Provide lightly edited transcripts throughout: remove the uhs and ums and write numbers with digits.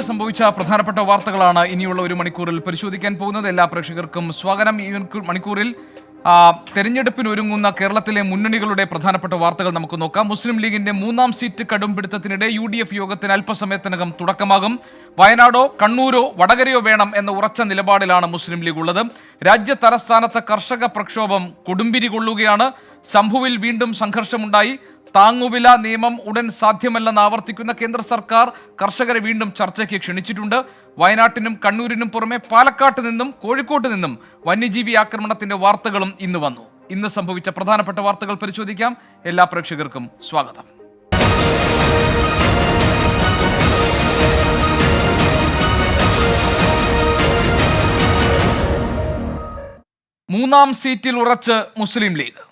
സംഭവിച്ച പ്രധാനപ്പെട്ട വാർത്തകളാണ് ഇനിയുള്ള ഒരു മണിക്കൂറിൽ പരിശോധിക്കാൻ പോകുന്നത്. എല്ലാ പ്രേക്ഷകർക്കും സ്വാഗതം. ഈ മണിക്കൂറിൽ തെരഞ്ഞെടുപ്പിനൊരുങ്ങുന്ന കേരളത്തിലെ മുന്നണികളുടെ പ്രധാനപ്പെട്ട വാർത്തകൾ നമുക്ക് നോക്കാം. മുസ്ലിം ലീഗിന്റെ 3ാം സീറ്റ് കടുംപിടുത്തത്തിനിടെ UDF യോഗത്തിന് അല്പസമയത്തിനകം തുടക്കമാകും. വയനാടോ കണ്ണൂരോ വടകരയോ വേണം എന്ന ഉറച്ച നിലപാടിലാണ് മുസ്ലിം ലീഗ് ഉള്ളത്. രാജ്യ തലസ്ഥാനത്ത് കർഷക പ്രക്ഷോഭം കൊടുമ്പിരി കൊള്ളുകയാണ്. ശംഭുവിൽ വീണ്ടും സംഘർഷമുണ്ടായി. താങ്ങുവില നിയമം ഉടൻ സാധ്യമല്ലെന്ന് ആവർത്തിക്കുന്ന കേന്ദ്ര സർക്കാർ കർഷകരെ വീണ്ടും ചർച്ചയ്ക്ക് ക്ഷണിച്ചിട്ടുണ്ട്. വയനാട്ടിനും കണ്ണൂരിനും പുറമെ പാലക്കാട്ട് നിന്നും കോഴിക്കോട്ട് നിന്നും വന്യജീവി ആക്രമണത്തിന്റെ വാർത്തകളും ഇന്ന് വന്നു. ഇന്ന് സംഭവിച്ച പ്രധാനപ്പെട്ട വാർത്തകൾ പരിശോധിക്കാം. എല്ലാ പ്രേക്ഷകർക്കും സ്വാഗതം. മൂന്നാം സീറ്റിൽ ഉറച്ച് മുസ്ലിം ലീഗ്.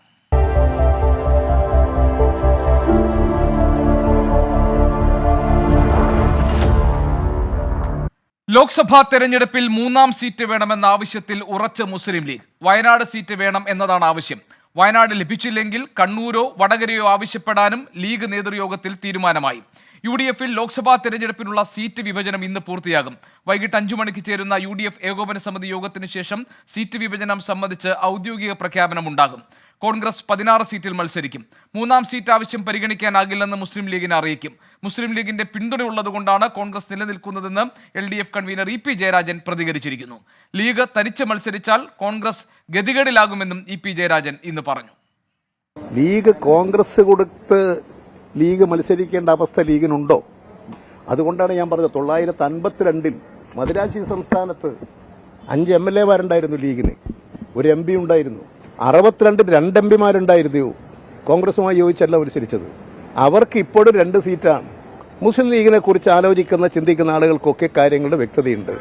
ലോക്സഭാ തെരഞ്ഞെടുപ്പിൽ 3ാം സീറ്റ് വേണമെന്ന ആവശ്യത്തിൽ ഉറച്ച് മുസ്ലിം ലീഗ്. വയനാട് സീറ്റ് വേണം എന്നതാണ് ആവശ്യം. വയനാട് ലഭിച്ചില്ലെങ്കിൽ കണ്ണൂരോ വടകരയോ ആവശ്യപ്പെടാനും ലീഗ് നേതൃയോഗത്തിൽ തീരുമാനമായി. UDFൽ ലോക്സഭാ തെരഞ്ഞെടുപ്പിനുള്ള സീറ്റ് വിഭജനം ഇന്ന് പൂർത്തിയാകും. വൈകിട്ട് 5 മണിക്ക് ചേരുന്ന UDF ഏകോപന സമിതി യോഗത്തിന് ശേഷം സീറ്റ് വിഭജനം സംബന്ധിച്ച് ഔദ്യോഗിക പ്രഖ്യാപനമുണ്ടാകും. കോൺഗ്രസ് 16 സീറ്റിൽ മത്സരിക്കും. 3ാം സീറ്റ് ആവശ്യം പരിഗണിക്കാനാകില്ലെന്ന് മുസ്ലിം ലീഗിനെ അറിയിക്കും. മുസ്ലിം ലീഗിന്റെ പിന്തുണയുള്ളതുകൊണ്ടാണ് കോൺഗ്രസ് നിലനിൽക്കുന്നതെന്ന് LDF കൺവീനർ EP ജയരാജൻ പ്രതികരിച്ചിരിക്കുന്നു. ലീഗ് തനിച്ച് മത്സരിച്ചാൽ കോൺഗ്രസ് ഗതികേടിലാകുമെന്നും EP ജയരാജൻ ഇന്ന് പറഞ്ഞു. ലീഗ് കോൺഗ്രസ് കൊടുത്ത് ലീഗ് മത്സരിക്കേണ്ട അവസ്ഥ ലീഗിനുണ്ടോ? അതുകൊണ്ടാണ് ഞാൻ പറഞ്ഞത് 952 മദിരാശി സംസ്ഥാനത്ത് 5 MLA-മാരുണ്ടായിരുന്നു ലീഗിന്, ഒരു MP ഉണ്ടായിരുന്നു. 62 2 MP-മാരുണ്ടായിരുന്നു. കോൺഗ്രസുമായി യോജിച്ചല്ല മത്സരിച്ചത്. അവർക്ക് ഇപ്പോഴും 2 സീറ്റാണ്. മുസ്ലിം ലീഗിനെ കുറിച്ച് ആലോചിക്കുന്ന ചിന്തിക്കുന്ന ആളുകൾക്കൊക്കെ കാര്യങ്ങളുടെ വ്യക്തതയുണ്ട്.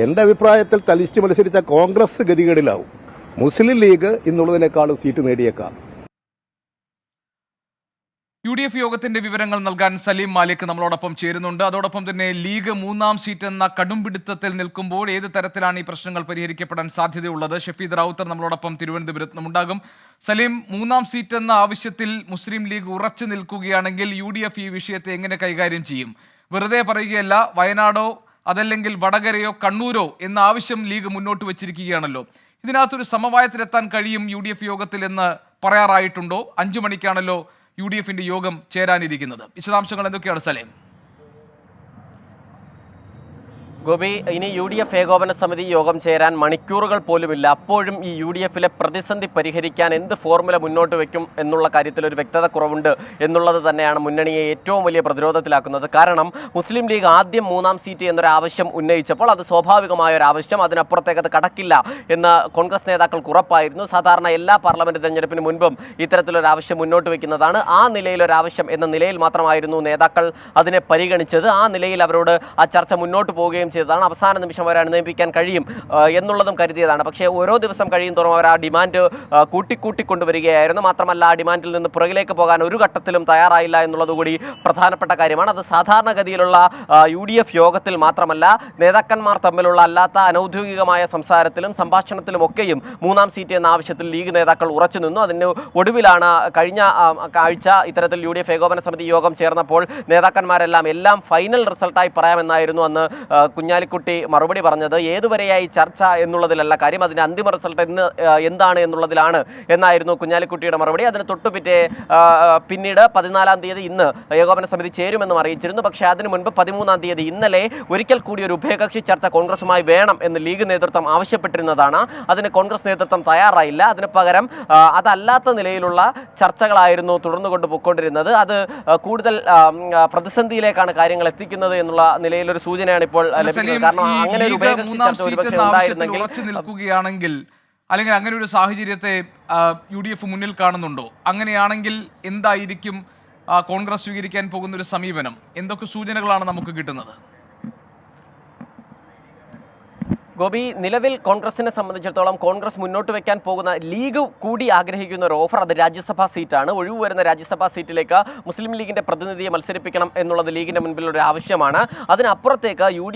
എന്റെ അഭിപ്രായത്തിൽ തലിച്ച് മത്സരിച്ച കോൺഗ്രസ് ഗതികേടിലാവും. മുസ്ലിം ലീഗ് ഇന്നുള്ളതിനേക്കാളും സീറ്റ് നേടിയേക്കാം. UDF യോഗത്തിന്റെ വിവരങ്ങൾ നൽകാൻ സലീം മാലിക് നമ്മളോടൊപ്പം ചേരുന്നുണ്ട്. അതോടൊപ്പം തന്നെ ലീഗ് 3ാം സീറ്റ് എന്ന കടുംപിടുത്തത്തിൽ നിൽക്കുമ്പോൾ ഏത് തരത്തിലാണ് ഈ പ്രശ്നങ്ങൾ പരിഹരിക്കപ്പെടാൻ സാധ്യതയുള്ളത്? ഷഫീദ് റാവുത്തർ നമ്മളോടൊപ്പം തിരുവനന്തപുരത്ത് ഉണ്ടാകും. സലീം, 3ാം സീറ്റ് എന്ന ആവശ്യത്തിൽ മുസ്ലിം ലീഗ് ഉറച്ചു നിൽക്കുകയാണെങ്കിൽ UDF ഈ വിഷയത്തെ എങ്ങനെ കൈകാര്യം ചെയ്യും? വെറുതെ പറയുകയല്ല, വയനാടോ അതല്ലെങ്കിൽ വടകരയോ കണ്ണൂരോ എന്ന ആവശ്യം ലീഗ് മുന്നോട്ട് വെച്ചിരിക്കുകയാണല്ലോ. ഇതിനകത്തൊരു സമവായത്തിലെത്താൻ കഴിയും UDF യോഗത്തിൽ എന്ന് പറയാറായിട്ടുണ്ടോ? 5 മണിക്കാണല്ലോ UDFന്റെ യോഗം ചേരാനിരിക്കുന്നത്. വിശദാംശങ്ങൾ എന്തൊക്കെയാണ് സലേം? ഗോപി, ഇനി UDF ഏകോപന സമിതി യോഗം ചേരാൻ മണിക്കൂറുകൾ പോലുമില്ല. അപ്പോഴും ഈ UDFലെ പ്രതിസന്ധി പരിഹരിക്കാൻ എന്ത് ഫോർമുല മുന്നോട്ട് വയ്ക്കും എന്നുള്ള കാര്യത്തിൽ ഒരു വ്യക്തത കുറവുണ്ട് എന്നുള്ളത് തന്നെയാണ് മുന്നണിയെ ഏറ്റവും വലിയ പ്രതിരോധത്തിലാക്കുന്നത്. കാരണം മുസ്ലിം ലീഗ് ആദ്യം 3ാം സീറ്റ് എന്നൊരു ആവശ്യം ഉന്നയിച്ചപ്പോൾ അത് സ്വാഭാവികമായ ഒരു ആവശ്യം, അതിനപ്പുറത്തേക്ക് അത് കടക്കില്ല എന്ന് കോൺഗ്രസ് നേതാക്കൾക്ക് ഉറപ്പായിരുന്നു. സാധാരണ എല്ലാ പാർലമെന്റ് തെരഞ്ഞെടുപ്പിന് മുൻപും ഇത്തരത്തിലൊരു ആവശ്യം മുന്നോട്ട് വയ്ക്കുന്നതാണ്. ആ നിലയിലൊരാവശ്യം എന്ന നിലയിൽ മാത്രമായിരുന്നു നേതാക്കൾ അതിനെ പരിഗണിച്ചത്. ആ നിലയിൽ അവരോട് ആ ചർച്ച മുന്നോട്ട് പോവുകയും ചെയ്തതാണ്. അവസാന നിമിഷം അവരെ അനുനയിപ്പിക്കാൻ കഴിയും എന്നുള്ളതും കരുതിയതാണ്. പക്ഷേ ഓരോ ദിവസം കഴിയും തോറും അവർ ആ ഡിമാൻഡ് കൂട്ടിക്കൊണ്ടുവരികയായിരുന്നു. മാത്രമല്ല, ആ ഡിമാൻഡിൽ നിന്ന് പുറകിലേക്ക് പോകാൻ ഒരു ഘട്ടത്തിലും തയ്യാറായില്ല എന്നുള്ളതുകൂടി പ്രധാനപ്പെട്ട കാര്യമാണ്. അത് സാധാരണഗതിയിലുള്ള UDF യോഗത്തിൽ മാത്രമല്ല, നേതാക്കന്മാർ തമ്മിലുള്ള അല്ലാത്ത അനൗദ്യോഗികമായ സംസാരത്തിലും സംഭാഷണത്തിലും ഒക്കെയും 3ാം സീറ്റ് എന്ന ആവശ്യത്തിൽ ലീഗ് നേതാക്കൾ ഉറച്ചു നിന്നു. അതിന് ഒടുവിലാണ് കഴിഞ്ഞ ആഴ്ച ഇത്തരത്തിൽ UDF ഏകോപന സമിതി യോഗം ചേർന്നപ്പോൾ എല്ലാം ഫൈനൽ റിസൾട്ടായി പറയാമെന്നായിരുന്നു അന്ന് കുഞ്ഞാലിക്കുട്ടി മറുപടി പറഞ്ഞത്. ഏതുവരെയായി ചർച്ച എന്നുള്ളതിലല്ല കാര്യം, അതിൻ്റെ അന്തിമ റിസൾട്ട് എന്താണ് എന്നുള്ളതിലാണ് എന്നായിരുന്നു കുഞ്ഞാലിക്കുട്ടിയുടെ മറുപടി. അതിന് പിന്നീട് 14-ാം തീയതി ഇന്ന് ഏകോപന സമിതി ചേരുമെന്നും അറിയിച്ചിരുന്നു. പക്ഷേ അതിനു മുൻപ് 13-ാം തീയതി ഇന്നലെ ഒരിക്കൽ കൂടി ഒരു ഉഭയകക്ഷി ചർച്ച കോൺഗ്രസുമായി വേണം എന്ന് ലീഗ് നേതൃത്വം ആവശ്യപ്പെട്ടിരുന്നതാണ്. അതിന് കോൺഗ്രസ് നേതൃത്വം തയ്യാറായില്ല. അതിന് പകരം അതല്ലാത്ത നിലയിലുള്ള ചർച്ചകളായിരുന്നു തുടർന്നു കൊണ്ടുപോയിക്കൊണ്ടിരുന്നത്. അത് കൂടുതൽ പ്രതിസന്ധിയിലേക്കാണ് കാര്യങ്ങൾ എത്തിക്കുന്നത് എന്നുള്ള നിലയിലൊരു സൂചനയാണ് ഇപ്പോൾ നിൽക്കുകയാണെങ്കിൽ അല്ലെങ്കിൽ അങ്ങനെ ഒരു സാഹചര്യത്തെ UDF മുന്നിൽ കാണുന്നുണ്ടോ? അങ്ങനെയാണെങ്കിൽ എന്തായിരിക്കും കോൺഗ്രസ് സ്വീകരിക്കാൻ പോകുന്ന ഒരു സമീപനം? എന്തൊക്കെ സൂചനകളാണ് നമുക്ക് കിട്ടുന്നത്? ഗോപി, നിലവിൽ കോൺഗ്രസിനെ സംബന്ധിച്ചിടത്തോളം കോൺഗ്രസ് മുന്നോട്ട് വെക്കാൻ പോകുന്ന ലീഗ് കൂടി ആഗ്രഹിക്കുന്ന ഒരു ഓഫർ അത് രാജ്യസഭാ സീറ്റാണ്. ഒഴിവ് വരുന്ന രാജ്യസഭാ സീറ്റിലേക്ക് മുസ്ലിം ലീഗിന്റെ പ്രതിനിധിയെ മത്സരിപ്പിക്കണം എന്നുള്ളത് ലീഗിന്റെ മുൻപിലുള്ള ഒരു ആവശ്യമാണ്. അതിനപ്പുറത്തേക്ക് യു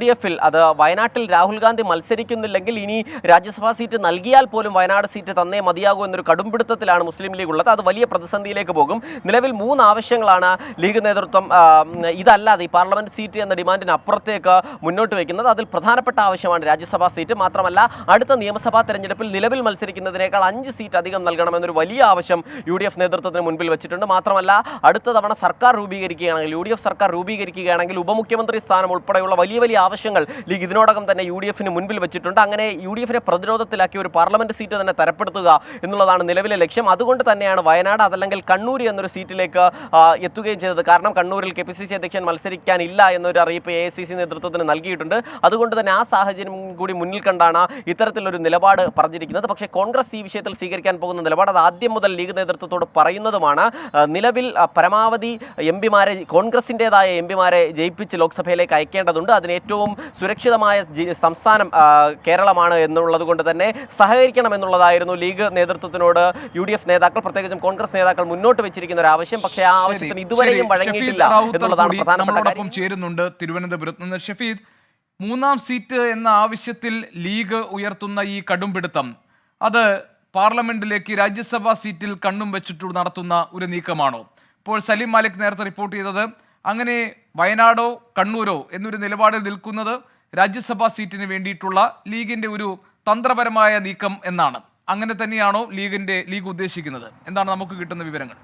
ഡി എഫിൽ അത് വയനാട്ടിൽ രാഹുൽ ഗാന്ധി മത്സരിക്കുന്നില്ലെങ്കിൽ ഇനി രാജ്യസഭാ സീറ്റ് നൽകിയാൽ പോലും വയനാട് സീറ്റ് തന്നേ മതിയാകൂ എന്നൊരു കടുംപിടുത്തത്തിലാണ് മുസ്ലിം ലീഗ് ഉള്ളത്. അത് വലിയ പ്രതിസന്ധിയിലേക്ക് പോകും. നിലവിൽ 3 ആവശ്യങ്ങളാണ് ലീഗ് നേതൃത്വം ഇതല്ലാതെ ഈ പാർലമെന്റ് സീറ്റ് എന്ന ഡിമാൻഡിന് അപ്പുറത്തേക്ക് മുന്നോട്ട് വയ്ക്കുന്നത്. അതിൽ പ്രധാനപ്പെട്ട ആവശ്യമാണ് രാജ്യസഭാ സീറ്റ്. മാത്രമല്ല അടുത്ത നിയമസഭാ തെരഞ്ഞെടുപ്പിൽ നിലവിൽ മത്സരിക്കുന്നതിനേക്കാൾ 5 സീറ്റ് അധികം നൽകണമെന്നൊരു വലിയ ആവശ്യം UDF നേതൃത്വത്തിന് മുൻപിൽ വെച്ചിട്ടുണ്ട്. മാത്രമല്ല അടുത്ത തവണ സർക്കാർ രൂപീകരിക്കുകയാണെങ്കിൽ UDF സർക്കാർ രൂപീകരിക്കുകയാണെങ്കിൽ ഉപമുഖ്യമന്ത്രി സ്ഥാനം ഉൾപ്പെടെയുള്ള വലിയ ആവശ്യങ്ങൾ ലീഗ് ഇതിനോടകം തന്നെ UDFന് മുൻപിൽ വെച്ചിട്ടുണ്ട്. അങ്ങനെ UDFനെ പ്രതിരോധത്തിലാക്കി ഒരു പാർലമെന്റ് സീറ്റ് തന്നെ തരപ്പെടുത്തുക എന്നുള്ളതാണ് നിലവിലെ ലക്ഷ്യം. അതുകൊണ്ട് തന്നെയാണ് വയനാട് അതല്ലെങ്കിൽ കണ്ണൂർ എന്നൊരു സീറ്റിലേക്ക് എത്തുകയും ചെയ്തത്. കാരണം കണ്ണൂരിൽ KPCC അധ്യക്ഷൻ മത്സരിക്കാനില്ല എന്നൊരു അറിയിപ്പ് AICC നേതൃത്വത്തിന് നൽകിയിട്ടുണ്ട്. അതുകൊണ്ട് തന്നെ ആ സാഹചര്യം കൂടി മുന്നിൽ കണ്ടാണ് ഇത്തരത്തിലൊരു നിലപാട് പറഞ്ഞിരിക്കുന്നത്. പക്ഷേ കോൺഗ്രസ് ഈ വിഷയത്തിൽ സ്വീകരിക്കാൻ പോകുന്ന നിലപാട് അത് ആദ്യം മുതൽ ലീഗ് നേതൃത്വത്തോട് പറയുന്നതുമാണ്. നിലവിൽ പരമാവധി എംപിമാരെ കോൺഗ്രസിൻ്റെതായ എംപിമാരെ ജയിപ്പിച്ച് ലോക്സഭയിലേക്ക് അയക്കേണ്ടതുണ്ട്. അതിന് ഏറ്റവും സുരക്ഷിതമായ സംസ്ഥാനം കേരളമാണ് എന്നുള്ളത് കൊണ്ട് തന്നെ സഹകരിക്കണം എന്നുള്ളതായിരുന്നു ലീഗ് നേതൃത്വത്തിനോട് UDF നേതാക്കൾ പ്രത്യേകിച്ചും കോൺഗ്രസ് നേതാക്കൾ മുന്നോട്ട് വെച്ചിരിക്കുന്ന ഒരു ആവശ്യം. പക്ഷേ ആ ആവശ്യത്തിന് ഇതുവരെയും വഴങ്ങിയിട്ടില്ല എന്നുള്ളതാണ് പ്രധാനപ്പെട്ട കാര്യം. ചേരുന്നുണ്ട് തിരുവനന്തപുരത്ത് നിന്ന്. ഷഫീദ്, 3-ാം സീറ്റ് എന്ന ആവശ്യത്തിൽ ലീഗ് ഉയർത്തുന്ന ഈ കടുംപിടുത്തം അത് പാർലമെന്റിലേക്ക് രാജ്യസഭാ സീറ്റിൽ കണ്ണും വെച്ചിട്ട് നടത്തുന്ന ഒരു നീക്കമാണോ? ഇപ്പോൾ സലീം മാലിക് നേരത്തെ റിപ്പോർട്ട് ചെയ്തത് അങ്ങനെ വയനാടോ കണ്ണൂരോ എന്നൊരു നിലപാടിൽ നിൽക്കുന്നത് രാജ്യസഭാ സീറ്റിന് വേണ്ടിയിട്ടുള്ള ലീഗിന്റെ ഒരു തന്ത്രപരമായ നീക്കം എന്നാണ്. അങ്ങനെ തന്നെയാണോ ലീഗ് ഉദ്ദേശിക്കുന്നത്? എന്താണ് നമുക്ക് കിട്ടുന്ന വിവരങ്ങൾ?